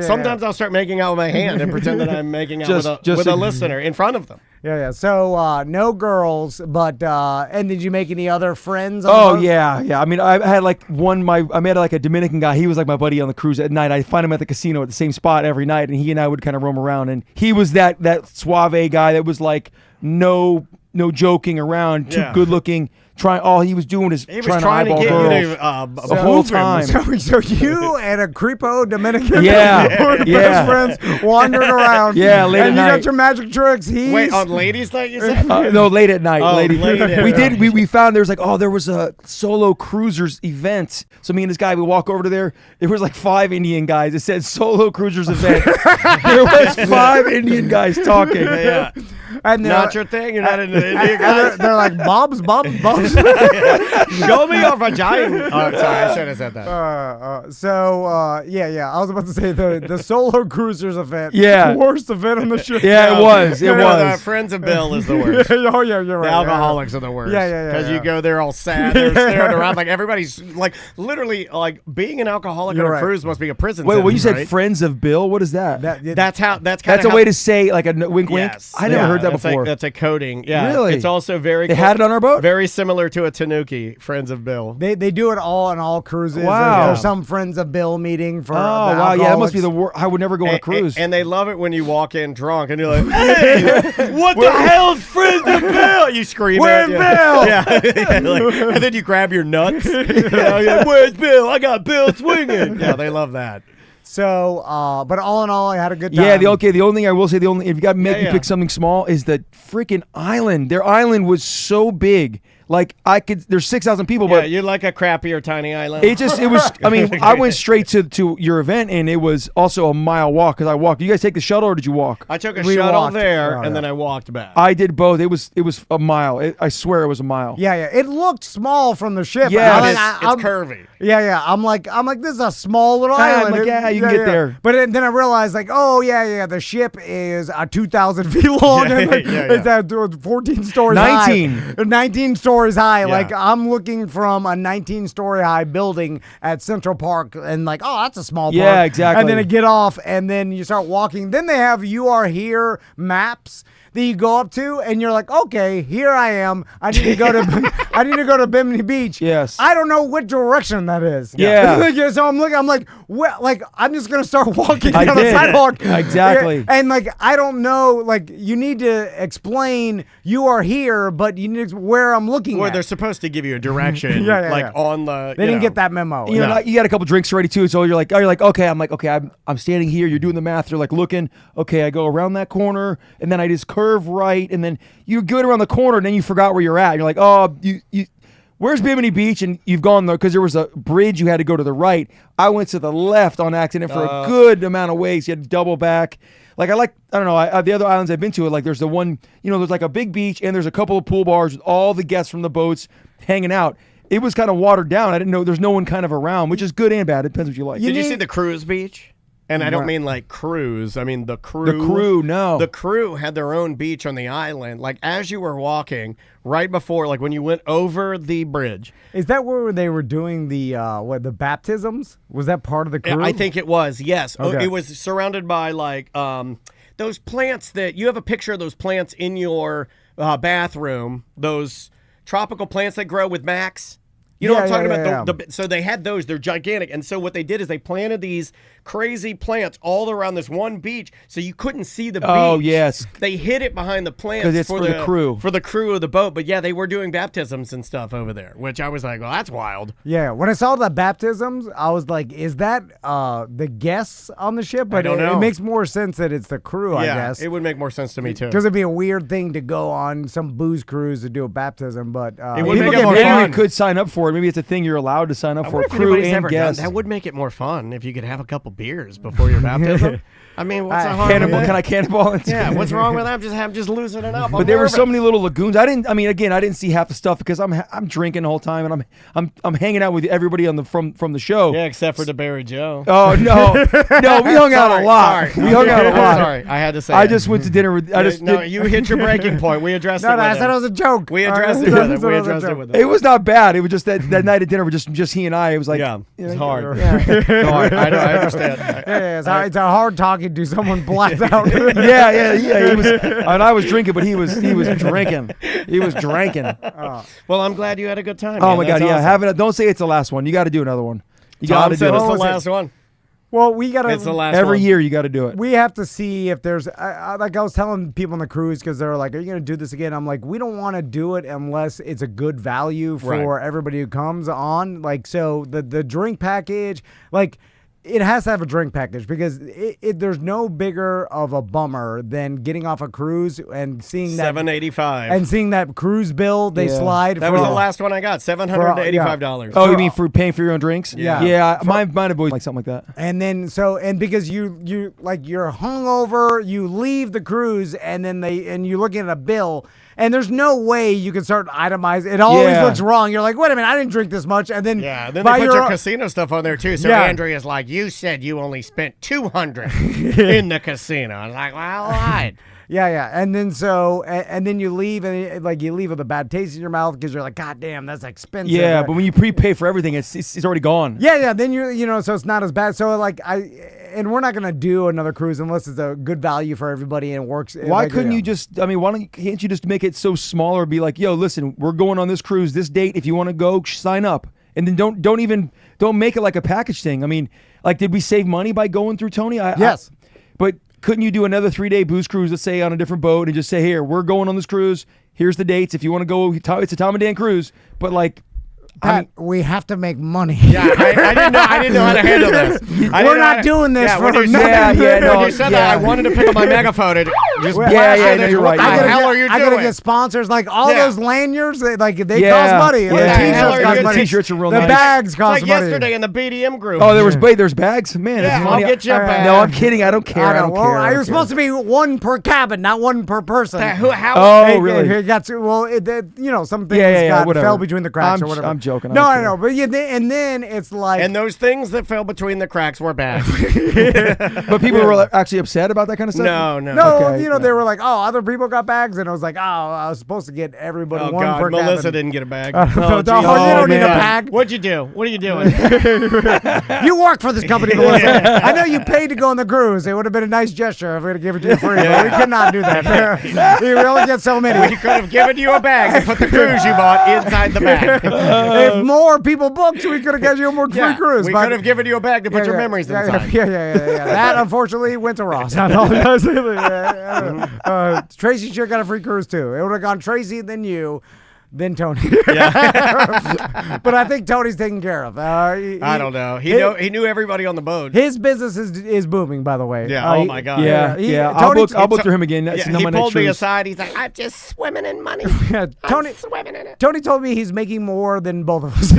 Sometimes I'll start making out with my hand and pretend that I'm making out with a listener in front of them. Yeah. So no girls, but and did you make any other friends? On Oh the boat? yeah. I mean, I had like I met like a Dominican guy. He was like my buddy on the cruise at night. I find him at the casino at the same spot every night, and he and I would kind of roam around. And he was that suave guy that was like no joking around, too good looking. All he was doing is He was trying to trying to eyeball get girls. you to the whole move him. time. So you and a creepo Dominican Yeah. were Yeah. best friends wandering around. Yeah, late and at you night. got your magic tricks. Wait, on ladies' night you said? No, late at night. Oh, late at we night. did. We found there was a solo cruisers event. So me and this guy, we walk over to there. There was like 5 Indian guys. It said solo cruisers event. There was 5 Indian guys talking. Yeah. And Not your thing. You're not into Indian and guys. they're like Bob's. Show me your vagina. Oh, sorry. I should have said that. Yeah. I was about to say the solo cruisers event. Yeah. Worst event on the ship. Yeah, it was. It No, was. the Friends of Bill is the worst. Oh yeah, you're right. The alcoholics are the worst. Yeah. Because you go there all sad. They're staring around like everybody's like literally like being an alcoholic You're on a right. cruise must be a prison. Wait, when you sentence, said right? friends of Bill, what is that? That's kind That's a way to say like a wink, wink. Yes. I never heard that that's before. that's a coding. Yeah. Really? It's also very. They had it on our boat? Very similar to a Tanuki. Friends of Bill. They do it all on all cruises. Wow. There's some friends of Bill meeting for. Oh wow, yeah, that must be the worst. I would never go on a cruise. And they love it when you walk in drunk and you're like, "Hey, what the hell's Friends of Bill?" You scream, Where's it. Bill? Yeah, like, and then you grab your nuts. Where's Bill? I got Bill swinging. Yeah, they love that. So, but all in all, I had a good time. Yeah, the only thing I will say, if you got to make me yeah. pick something small, is the freaking island. Their island was so big. Like there's 6,000 people, Yeah, but you're like a crappier tiny island. it was. I mean, I went straight to your event, and it was also a mile walk because I walked. You guys take the shuttle, or did you walk? I took a We shuttle walked. there, Oh, and yeah. then I walked back. I did both. It was a mile. I swear it was a mile. Yeah. It looked small from the ship. Yeah, I'm it's- like, it's curvy. Yeah. I'm like, this is a small little Yeah, I'm island. like, yeah, you can get there. But then I realized, like, oh yeah, the ship is 2,000 feet long. Yeah, and like, yeah. It's at 14 stories 19. high. 19 stories stories high. Yeah. Like I'm looking from a 19-story high building at Central Park, and like, oh, that's a small park. Yeah, exactly. And then I get off, and then you start walking. Then they have "You Are Here" maps that you go up to, and you're like, okay, here I am. I need to go to Bimini Beach. Yes. I don't know what direction that is. Yeah. So I'm looking. I'm like, well, like I'm just gonna start walking I down the did. sidewalk. Exactly. And like I don't know. Like you need to explain you are here, but you need to, where I'm looking. Where at. they're supposed to give you a direction, Yeah, like yeah. on the. They didn't get that memo. You know, you got a couple drinks already too, so you're like, okay, I'm standing here. You're doing the math. You're like looking. Okay, I go around that corner, and then I just curve right, and then you go around the corner, and then you forgot where you're at. You're like, oh, you. Where's Bimini Beach? And you've gone there because there was a bridge. You had to go to the right. I went to the left on accident for a good amount of ways. You had to double back. Like I don't know. The other islands I've been to, like there's the one, there's like a big beach and there's a couple of pool bars with all the guests from the boats hanging out. It was kind of watered down. I didn't know there's no one kind of around, which is good and bad. It depends what you like. Did you see the cruise beach? And I don't mean like cruise. I mean the crew. The crew, no. The crew had their own beach on the island. Like as you were walking, right before, like when you went over the bridge. Is that where they were doing the the baptisms? Was that part of the crew? I think it was. Yes. Okay. It was surrounded by like those plants that you have a picture of those plants in your bathroom. Those tropical plants that grow with Max. You know what I'm talking about? So they had those. They're gigantic. And so what they did is they planted these crazy plants all around this one beach so you couldn't see the beach. Oh, yes. They hid it behind the plants. 'Cause it's for the crew. For the crew of the boat. But yeah, they were doing baptisms and stuff over there, which I was like, well, that's wild. Yeah, when I saw the baptisms, I was like, is that the guests on the ship? But I don't know. It makes more sense that it's the crew, I guess. It would make more sense to me too. Because it'd be a weird thing to go on some booze cruise to do a baptism, but It would People make it more maybe fun. you could sign up for it. Maybe it's a thing you're allowed to sign up I for. wonder if Crew anybody's and ever done guests. that. Would make it more fun if you could have a couple beers before your baptism. I mean, what's the harm with Cannibal, that? can I cannonball into Yeah, it? what's wrong with that? Just loosening up. But there were so many little lagoons. I didn't see half the stuff because I'm drinking the whole time and I'm hanging out with everybody on the from the show. Yeah, except for DeBerry Joe. Oh no, we hung out a lot. Sorry. We hung out a I'm lot. sorry, I had to say. I it. just went to dinner with. You hit your breaking point. We addressed it. no, with I him. said it was a joke. We addressed All it right, with him. We addressed it with him. It was not bad. It was just that night at dinner, just he and I. It was like, Yeah, it's hard. Yeah. Hard. I know. I understand. Yeah, it's a hard talking to someone blacked out. yeah. He was, and I was drinking, but he was drinking. He was drinking. Well, I'm glad you had a good time. Oh man. my God, That's yeah. awesome. Don't say it's the last one. You got to do another one. You Tom got to said do it's it. the last one. Well, we gotta. It's the last Every one. year you got to do it. We have to see if there's like I was telling people on the cruise because they're like, "Are you going to do this again?" I'm like, "We don't want to do it unless it's a good value for everybody who comes on." Like, so the drink package, like. It has to have a drink package because there's no bigger of a bummer than getting off a cruise and seeing that $785. and seeing that cruise bill they slide. That was the last one I got. $785. Oh, you mean for paying for your own drinks? Yeah. Yeah. Mine have always like something like that. And then because you like you're hungover, you leave the cruise and then you're looking at a bill. And there's no way you can start itemizing. It always looks wrong. You're like, wait a minute, I didn't drink this much. And then then they put your casino stuff on there too. So Andrea's like, you said you only spent $200 in the casino. I was like, well, I lied. Yeah. And then and then you leave and like you leave with a bad taste in your mouth because you're like, God damn, that's expensive. Yeah, but when you prepay for everything, it's already gone. Yeah. Then so it's not as bad. So like and we're not gonna do another cruise unless it's a good value for everybody and it works. Why couldn't you just? I mean, can't you just make it so smaller? Be like, yo, listen, we're going on this cruise this date. If you want to go, sign up, and then don't make it like a package thing. I mean, like, did we save money by going through Tony? Yes, but couldn't you do another 3-day booze cruise? Let's say on a different boat and just say, here, we're going on this cruise. Here's the dates. If you want to go, it's a Tom and Dan cruise. But like. Pat, we have to make money. Yeah, I didn't know how to handle this. We're not doing this for when you nothing. When you said that, I wanted to pick up my megaphone and just blast it. no, you're What right. the hell are you I gotta doing? get sponsors. Like all those lanyards, they cost money. Yeah, The hell are t-shirts you cost doing? money. T-shirts are real The nice. bags It's cost like money. yesterday in the BDM group. Oh, there's bags, man. Yeah, it's I'll funny. get you a bag. No, I'm kidding. I don't care. I don't well, care. I it don't was care. supposed to be one per cabin, not one per person. Oh, really? It got to, some things got whatever. fell between the cracks or whatever. I'm joking. I No, don't I care. know, but and then it's like, And those things that fell between the cracks were bad. But people were actually upset about that kind of stuff. No. no, Okay. they were like, oh, other people got bags, and I was like, oh, I was supposed to get everybody Oh one God, per Melissa cabin. didn't get a bag. Oh, you don't need a bag. What'd you do? What are you doing? You work for this company, Melissa. I know you paid to go on the cruise. It would have been a nice gesture if we'd have given it to you free, but we could not do that. We only get so many. We could have given you a bag and put the cruise you bought inside the bag. If more people booked, we could have given you a more free cruise. We but- could have given you a bag to put your memories inside. Yeah. That, unfortunately, went to Ross. I apologize. Tracy should have got a free cruise, too. It would have gone Tracy, then you, then Tony. But I think Tony's taken care of. I don't know. He knew everybody on the boat. His business is booming, by the way. Yeah. Oh my God. Yeah. Tony- I'll book through him again. That's Yeah, not he my pulled next me cruise. aside. He's like, I'm just swimming in money. Tony, I'm swimming in it. Tony told me he's making more than both of us.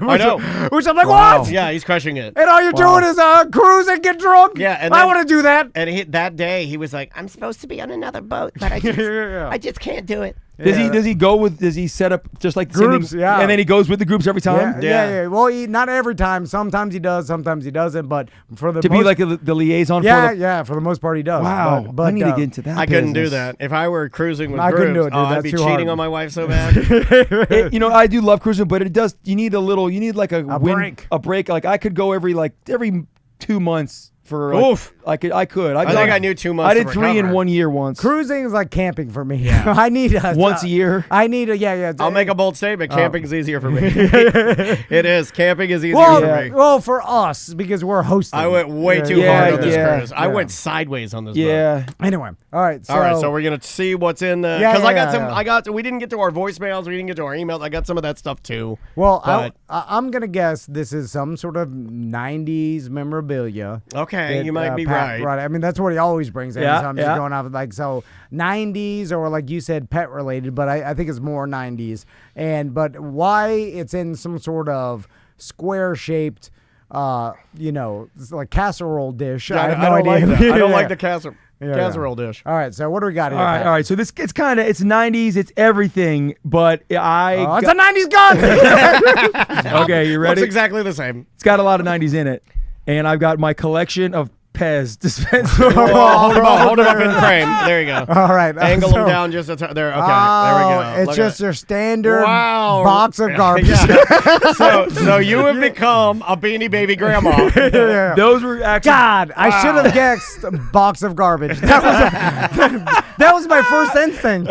I know. Which I'm like, Wow. what? Yeah, he's crushing it. And all you're doing is cruise and get drunk? Yeah, and I then- want to do that. And that day, he was like, I'm supposed to be on another boat, but I just can't do it. Does he set up just like the Groups, same thing, yeah. and then he goes with the groups every time? Yeah. Well, not every time. Sometimes he does, sometimes he doesn't. But for the To be like the liaison for the... for the most part he does. Wow. But I need to get into that I couldn't do business. that. If I were cruising with I couldn't groups, do it, dude. I'd That's be too cheating hard. on my wife so bad. I do love cruising, but you need like a break. A break. Like I could go every 2 months for. Oof. I could. I think I knew 2 months. I did to 3 in recover. 1 year once. Cruising is like camping for me. I need Once a year. I need a I'll make a bold statement. Camping is easier for me. It is. Camping is easier for me. Well, for us because we're hosting. I went way too hard on this cruise. I went sideways on this boat. Yeah. Anyway, all right. So we're gonna see what's in the. Yeah, Because yeah, I got. We didn't get to our voicemails. We didn't get to our emails. I got some of that stuff too. Well, but, I'm gonna guess this is some sort of '90s memorabilia. Okay, that, you might be Pat right. brought. I mean, that's what he always brings. In, Yeah, so I'm just going off of so '90s or like you said, pet related. But I think it's more '90s. But why it's in some sort of square shaped, it's like casserole dish. Yeah, I have I no don't idea. like that. I don't like Yeah. the casserole dish. All right, so what do we got here? All right. Pat? All right. So it's kind of it's 90s. It's everything. But It's a '90s gun. Okay, you ready? Looks exactly the same. It's got a lot of 90s in it, and I've got my collection of Pez dispensers. Hold him up in frame. There you go. All right, Angle him down just a there. Okay, there we go. It's Look just at your standard Wow. box of garbage. Yeah. So you have become a Beanie Baby grandma. Yeah. Those were actually. God, I should have guessed box of garbage. That was my first instinct.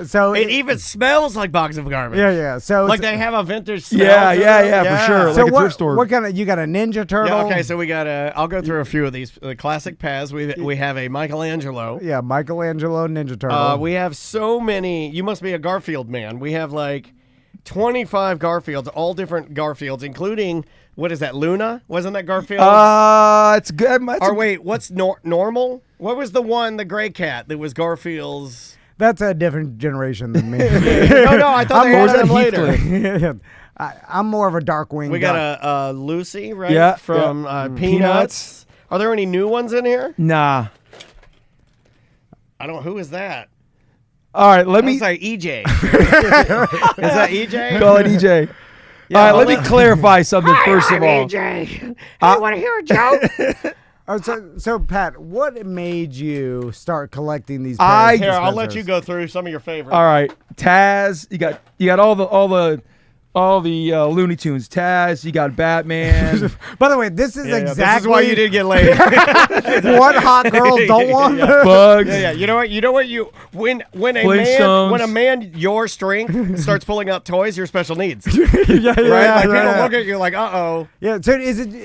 So It even smells like box of garbage. yeah. So Like it's- they have a vintage smell. Yeah, to yeah, them. yeah, for sure. So like a thrift store. what kind of you got a Ninja Turtle? Yeah, okay, so we got I'll go through a few of these. The classic Pez. We have a Michelangelo. Yeah, Michelangelo Ninja Turtle. We have so many. You must be a Garfield man. We have like 25 Garfields, all different Garfields, including what is that? Luna? Wasn't that Garfield? It's good. Or wait, what's normal? What was the one, the gray cat that was Garfield's? That's a different generation than me. No, I thought they had them later. I'm more of a Darkwing. We got a Lucy, right? Yeah, From yeah. Peanuts. Are there any new ones in here? Nah. Who is that? All right, let me That's like EJ. Is that EJ? call it EJ. Yeah, all right, let me clarify something first of all. EJ. I want to hear a joke. So Pat, what made you start collecting these? I- Pez Here, I'll let dispensers? you go through some of your favorites. All right, Taz. You got all the Looney Tunes. Taz. You got Batman. By the way, this is Yeah, exactly this is why you didn't get laid. what hot girls don't want. Bugs. Yeah. You know what? When a man your strength starts pulling out toys, you're special needs. Right? Like people look at you like, uh-oh. Yeah. So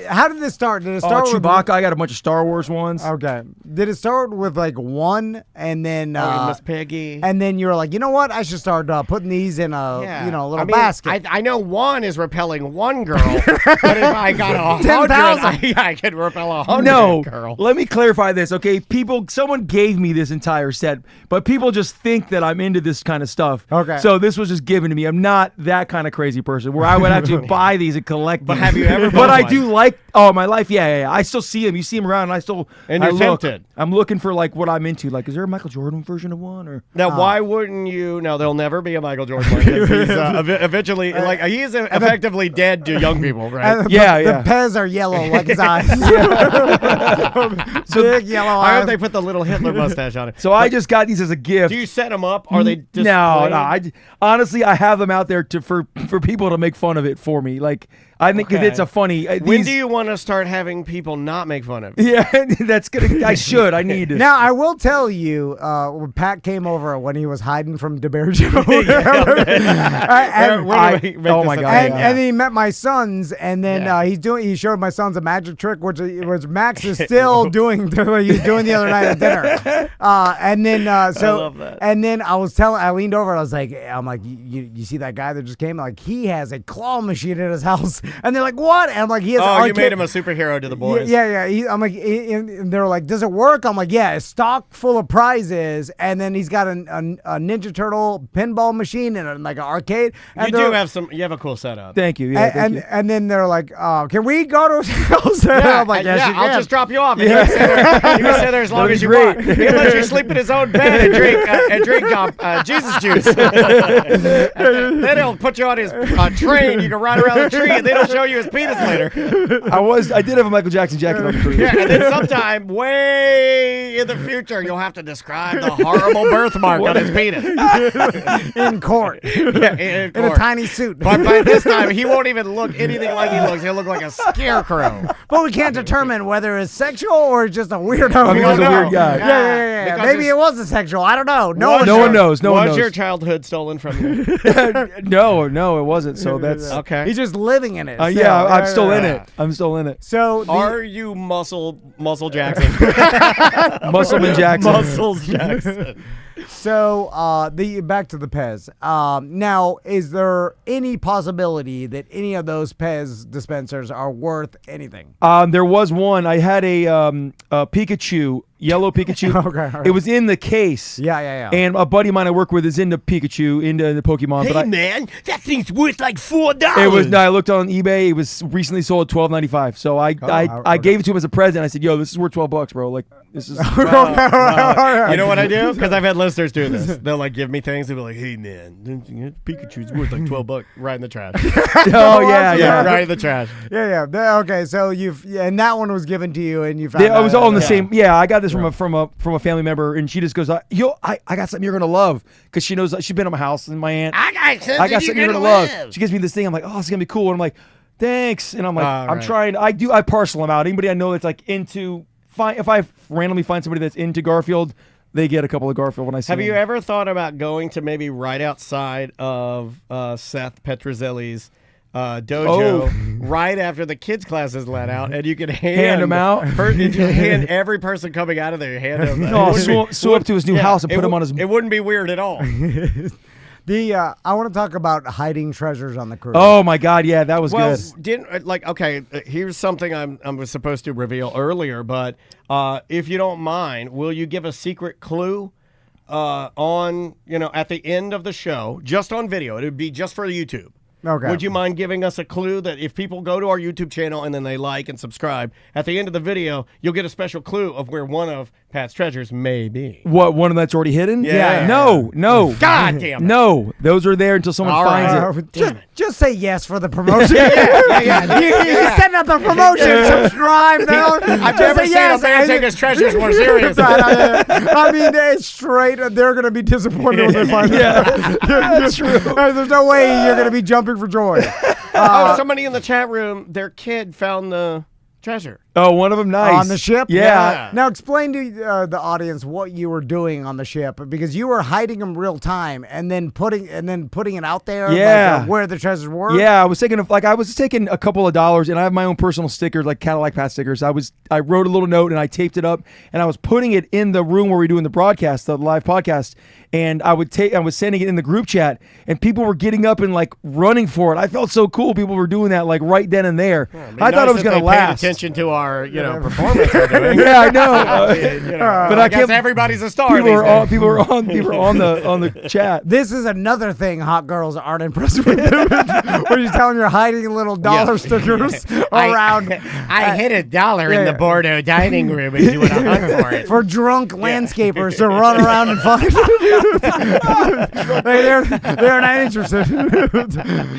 how did this start? Did it Oh, start with Chewbacca. I got a bunch of Star Wars ones. Okay. Did it start with like one and then Miss Piggy. and then you were like, you know what? I should start putting these in a little basket. I know one is repelling one girl, but if I got 100, 10,000. I could repel 100 No, girl. let me clarify this, okay? Someone gave me this entire set, but people just think that I'm into this kind of stuff. Okay. So this was just given to me. I'm not that kind of crazy person where I would actually buy these and collect them. But have you ever But bought I one? do like, my life, yeah. I still see them. You see them around, and And I you're look. tempted. I'm looking for like what I'm into. Like, is there a Michael Jordan version of one? Or Now, why wouldn't you? No, there'll never be a Michael Jordan one. 'Cause he's, eventually, Like he's effectively dead to young people, right? And Yeah, the yeah. Pez are yellow like his eyes. Big yellow I hope eyes. they put the little Hitler mustache on it. So I just got these as a gift. Do you set them up? Are they just No. plain? Honestly, I have them out there for people to make fun of it for me. Like I think 'cause Okay. it's a funny. When do you want to start having people not make fun of you? Yeah, that's gonna. I should. I need to. Now I will tell you, when Pat came over when he was hiding from DeBear Joe, Oh my God. and he met my sons, and then he showed my sons a magic trick, which Max is still doing. He's doing the other night at dinner, and then so love that. and then I leaned over and I was like, you see that guy that just came? Like he has a claw machine in his house, and they're like, what? And I'm like, he has. Oh, an you made him a superhero to the boys. Yeah. I'm like, and they're like, does it work? I'm like, yeah, it's stock full of prizes, and then he's got a Ninja Turtle pinball machine and like an arcade. And You do have some. You have a cool setup. Thank you. Yeah, thank you. and then they're like, can we go to his house? Yeah, I'm like, yes, you I'll can. just drop you off. And you can stay there as long That'd as be you great. want. He'll let you sleep in his own bed and drink Jesus juice. Then he'll put you on his train. You can ride around the tree, and then he'll show you his penis later. I did have a Michael Jackson jacket on the cruise. Yeah, and then sometime way in the future, you'll have to describe the horrible birthmark on his penis. in court Yeah, in in a court. tiny suit. But by this time, he won't even look anything like he looks. He'll look like a scarecrow. But we can't determine whether it's sexual or it's just a weirdo. I mean, he's a weird guy. Yeah. Because Maybe it's- it was a sexual. I don't know. No one knows. No one Was knows. your childhood stolen from you? No, it wasn't. So that's. Okay. He's just living in it. Yeah, still. I'm still in yeah. it. I'm still in it. So Are you Muscle Jackson? Muscleman Jackson. Muscles Jackson. back to the Pez. Now, is there any possibility that any of those Pez dispensers are worth anything? There was one. I had a Pikachu, yellow Pikachu. Okay, all right. It was in the case. Yeah. And a buddy of mine I work with is into Pikachu, into the Pokemon. Hey, but man, that thing's worth like $4. it was no. I looked on eBay. It was recently sold at $12.95. So I okay. gave it to him as a present. I said, "Yo, this is worth $12, bro. Like this is." You know what I do? Because I've had listeners do this. They'll like give me things. They'll be like, "Hey man, Pikachu's worth like $12." Right in the trash. Oh yeah. Right in the trash. Yeah. Okay, so and that one was given to you, and you found. I was all in the Yeah. same. Yeah, I got this from a family member, and she just goes, "Yo, I got something you're gonna love," because she knows she's been at my house and my aunt. I got something you're gonna love. She gives me this thing. I'm like, "Oh, it's gonna be cool." And I'm like, "Thanks." And I'm like, All I'm right. trying. I parcel them out. Anybody I know that's like into. If I randomly find somebody that's into Garfield, they get a couple of Garfield when I see Have them. you ever thought about going to maybe right outside of Seth Petrozelli's dojo right after the kids' classes let out, and you can hand them out? hand every person coming out of there, hand them. No, swoop up to his new house and put him on his. It wouldn't be weird at all. I want to talk about hiding treasures on the cruise. Oh my God, yeah, that was Well, good. here's something I was supposed to reveal earlier, but if you don't mind, will you give a secret clue on at the end of the show, just on video? It would be just for YouTube. Okay. Would you mind giving us a clue that if people go to our YouTube channel and then they like and subscribe, at the end of the video, you'll get a special clue of where one of Pat's treasures may be? What, one of that's already hidden? Yeah. No. God damn it. No, those are there until someone All finds right. it. Just say yes for the promotion. Yeah. You setting up the promotion. Subscribe now. I've never seen a man take his treasures more serious. I mean, it's straight. They're going to be disappointed when they find out. That's true. There's no way you're going to be jumping for joy. Somebody in the chat room, their kid found the treasure. Oh, one of them, nice. On the ship? Yeah. Now explain to the audience what you were doing on the ship, because you were hiding them real time and then putting it out there. Yeah. Like, where the treasures were. Yeah, I was taking a couple of dollars, and I have my own personal stickers, like Cadillac Pat stickers. I wrote a little note and I taped it up, and I was putting it in the room where we're doing the broadcast, the live podcast, and I was sending it in the group chat, and people were getting up and like running for it. I felt so cool. People were doing that like right then and there. I thought it was gonna last. Paid attention to star, performance we're doing. Yeah, I know. But I guess everybody's a star. People are on the chat. This is another thing hot girls aren't impressed with. Where you're telling you're hiding little dollar stickers around. I hit $1 in the Bordeaux dining room and doing a hunt for it. For drunk landscapers to run around and find. They're not interested.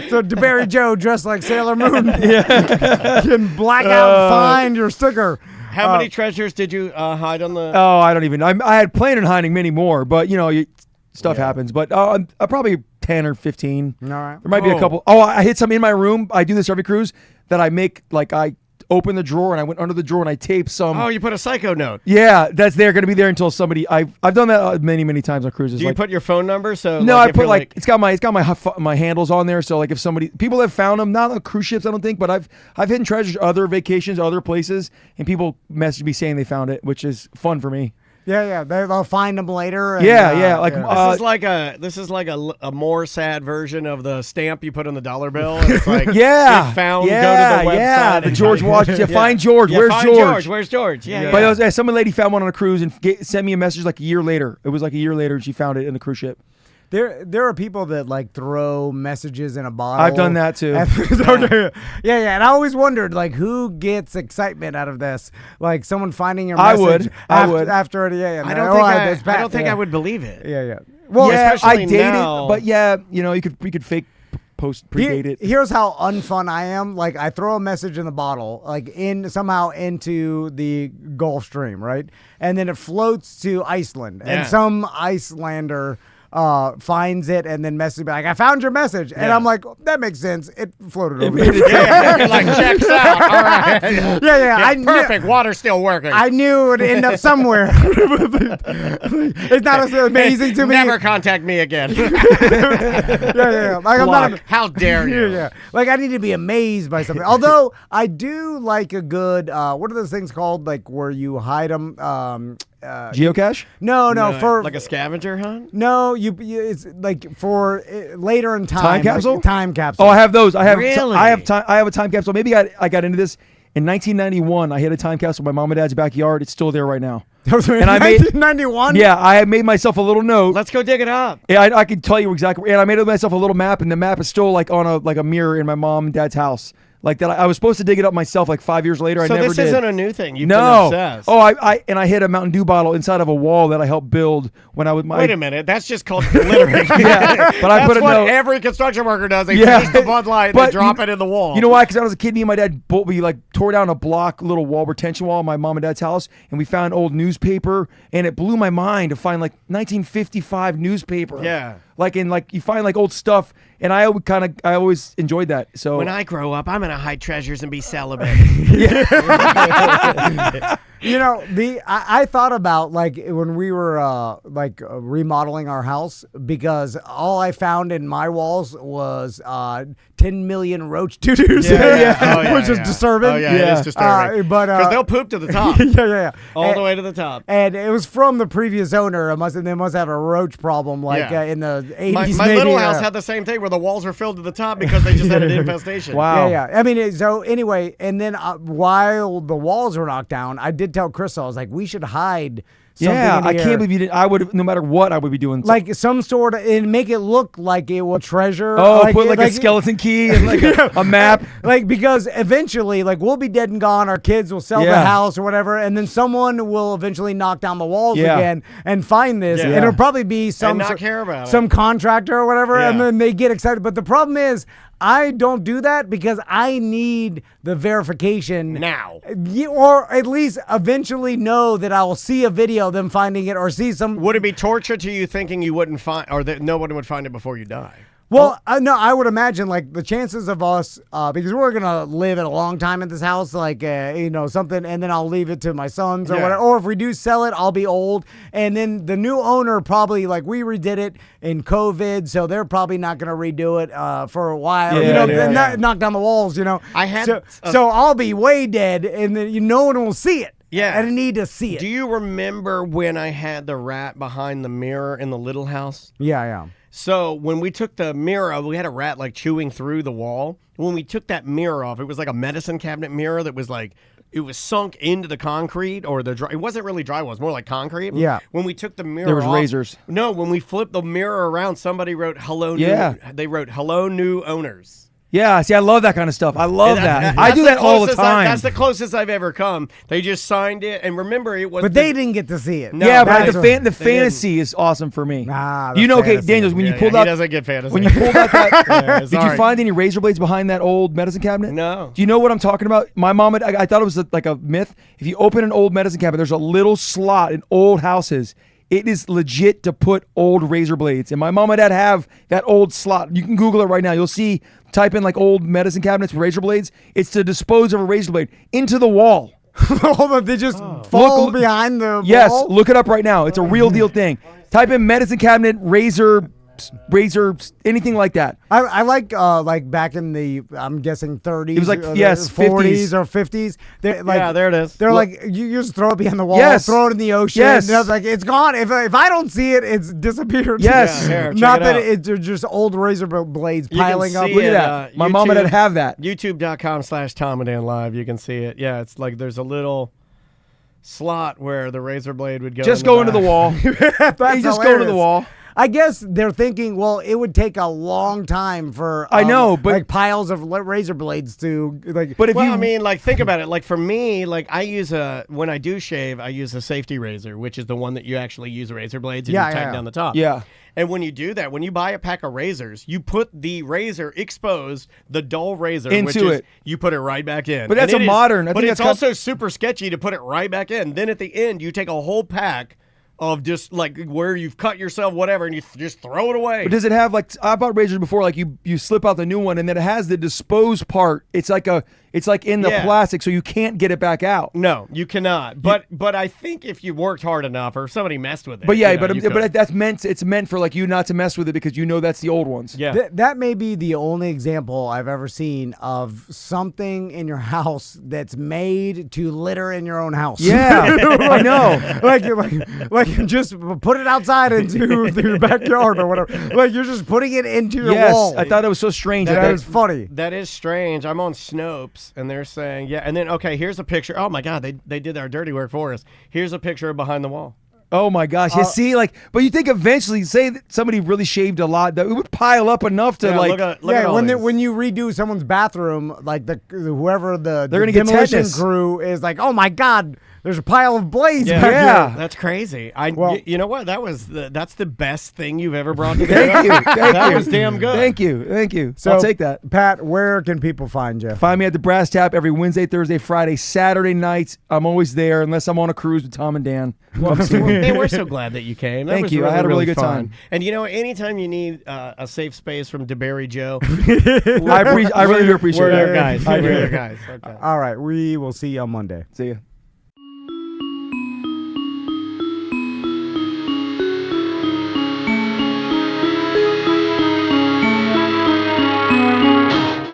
So DeBerry Joe dressed like Sailor Moon can black out find your sticker. How many treasures did you hide on the? Oh, I don't even. I had planned on hiding many more, but stuff happens. But probably 10 or 15. All right. There might be a couple. Oh, I hid some in my room. I do this every cruise that I make I open the drawer and I went under the drawer and I taped some. Oh, you put a psycho note. Yeah, that's going to be there until somebody. I've done that many times on cruises. Do you put your phone number? So no, I put it's got my handles on there. So if people have found them, not on cruise ships, I don't think, but I've hidden treasures, other vacations, other places, and people message me saying they found it, which is fun for me. Yeah. They'll find them later. And, This is like a more sad version of the stamp you put on the dollar bill. And it's like, if found, go to the website. The George Washington. Find George. Yeah, Where's George? Where's George? Yeah. But some lady found one on a cruise and sent me a message like a year later. It was like a year later and she found it in the cruise ship. There are people that throw messages in a bottle. I've done that too. Yeah. And I always wondered who gets excitement out of this, like someone finding your message. I would after it. Yeah. I don't think I would believe it. Yeah. Well, I dated, now. but you could fake post predate it. Here's how unfun I am. I throw a message in the bottle, somehow into the Gulf Stream, right? And then it floats to Iceland, and some Icelander finds it and then messages me I found your message, and I'm like, that makes sense. It floated over there. Checks out. All right. Yeah. Perfect. Water's still working. I knew it would end up somewhere. It's not as amazing to me. Never contact me again. Yeah. I'm not. How dare you? Yeah. I need to be amazed by something. Although I do like a good. What are those things called? Where you hide them. Geocache? No, for a scavenger hunt. No, it's for later in time. Time capsule. Time capsule. Oh, I have those. I have. Really? I have time. I have a time capsule. Maybe I got into this in 1991. I hit a time capsule in my mom and dad's backyard. It's still there right now. And I made 1991. Yeah, I had made myself a little note. Let's go dig it up. Yeah, I can tell you exactly. And I made myself a little map, and the map is still on a mirror in my mom and dad's house. Like that, I was supposed to dig it up myself 5 years later. So I never this did. isn't a new thing. You've been obsessed. Oh, I hid a Mountain Dew bottle inside of a wall that I helped build when I was. Wait a minute, that's just called littering. But I put a note. Every construction worker does. They finish the Bud Light, they drop it in the wall. You know why? Because I was a kid. Me and my dad we tore down a block little wall retention wall in my mom and dad's house, and we found old newspaper, and it blew my mind to find 1955 newspaper. Yeah. You find old stuff, and I always enjoyed that. So when I grow up, I'm gonna hide treasures and be celibate. I thought about when we were remodeling our house, because all I found in my walls was 10 million roach doo-doos, which is disturbing. Oh yeah, it is disturbing. Because they'll poop to the top. Yeah. All the way to the top. And it was from the previous owner. They must have a roach problem, in the 80s. My little house had the same thing where the walls were filled to the top because they just had an infestation. Wow. Yeah. I mean, so anyway, and then while the walls were knocked down, I did tell Crystal, I was like, we should hide something in I here. can't believe you didn't. I would, no matter what, I would be doing some sort of, and make it look like it was treasure. Put a skeleton key and a map. Because eventually, we'll be dead and gone. Our kids will sell the house or whatever, and then someone will eventually knock down the walls again and find this, and it'll probably be some contractor or whatever, and then they get excited. But the problem is, I don't do that because I need the verification now, or at least eventually know that I will see a video of them finding it or see some. Would it be torture to you thinking you wouldn't find, or that no one would find it before you die? Well, no, I would imagine the chances of us, because we're gonna live a long time in this house, something, and then I'll leave it to my sons or whatever. Or if we do sell it, I'll be old, and then the new owner probably we redid it in COVID, so they're probably not gonna redo it for a while. Knock down the walls. I had so I'll be way dead, and then no one will see it. Yeah, I need to see it. Do you remember when I had the rat behind the mirror in the little house? Yeah. So when we took the mirror off, we had a rat chewing through the wall. When we took that mirror off, it was like a medicine cabinet mirror that was it was sunk into the concrete or the dry. It wasn't really drywall. It was more like concrete. Yeah. When we took the mirror There was off, razors. No, when we flipped the mirror around, somebody wrote hello. Yeah. They wrote hello new owners. Yeah, see, I love that kind of stuff. I love that. I That's do the that all the closest time. That's the closest I've ever come. They just signed it, and remember, it was. But they didn't get to see it. No, yeah, but that's the fantasy is awesome for me. Nah, you know, okay, fantasy. Daniels, when you Yeah, pulled he out, doesn't get fantasy. when you pulled out that, Yeah, did sorry. you find any razor blades behind that old medicine cabinet? No. Do you know what I'm talking about? My mom, I thought it was like a myth. If you open an old medicine cabinet, there's a little slot in old houses. It is legit to put old razor blades. And my mom and dad have that old slot. You can Google it right now. You'll see, type in like old medicine cabinets with razor blades. It's to dispose of a razor blade into the wall. They just fall behind the Yes, wall? look it up right now. It's a real deal thing. Type in medicine cabinet, razor, anything like that. I like back in the, I'm guessing 30s. It was like, or yes, 40s or 50s. They're like, Yeah, there it is. They're like, you just throw it behind the wall, Yes. throw it in the ocean. Yes. And it's like, it's gone. If I don't see it, it's disappeared. Yes. Yeah, here, check Not it that out. it's just old razor blades You can piling up. see Look at it, that. My mom and dad have that. YouTube.com/Tom and Dan Live. You can see it. Yeah, it's like there's a little slot where the razor blade would go. Just in go the into the back. wall. That's You just go into the hilarious. wall. I guess they're thinking, well, it would take a long time for I know, but- like piles of razor blades to like. But if Well, you, I mean, like, think about it. Like, for me, like, when I do shave, I use a safety razor, which is the one that you actually use razor blades and Yeah, you tighten yeah. down the top. yeah. And when you do that, when you buy a pack of razors, you put the razor exposed, the dull razor, which Into is, it. you put it right back in. But that's And a it is- modern- I But think it's that's also super sketchy to put it right back in. Then at the end, you take a whole pack of just like where you've cut yourself, whatever, and you just throw it away. But does it have like, I bought razors before, like you slip out the new one and then it has the dispose part. It's like in the Yeah. plastic, so you can't get it back out. No, you cannot. But I think if you worked hard enough or if somebody messed with it. But yeah, you know, you could. but that's meant. It's meant for like you not to mess with it because you know that's the old ones. Yeah. That may be the only example I've ever seen of something in your house that's made to litter in your own house. Yeah, I know. like just put it outside into your backyard or whatever. Like you're just putting it into your Yes, wall. I thought it was so strange. that is funny. That is strange. I'm on Snopes, and they're saying, yeah. And then, okay, here's a picture. Oh, my God, they did our dirty work for us. Here's a picture of behind the wall. Oh my gosh! You see, like, but you think eventually, say that somebody really shaved a lot, that it would pile up enough to Yeah, like. look at Yeah, all when these. when you redo someone's bathroom, like whoever the They're gonna get demolition tetanus. crew is like, oh my God, there's a pile of blades Yeah. back Yeah. here. That's crazy. Well- You know what? That's the best thing you've ever brought to the Thank you, thank That you. was damn good. Thank you. So I'll take that. Pat, where can people find you? Find me at the Brass Tap every Wednesday, Thursday, Friday, Saturday nights. I'm always there unless I'm on a cruise with Tom and Dan. Come see me. Hey, we're so glad that you came. That Thank was you. I Really, had a really good fun. time. And you know, anytime you need a safe space from DeBerry Joe, I really do appreciate we're it. their guys. I We're do. their guys. Okay. All right, we will see you on Monday. See you.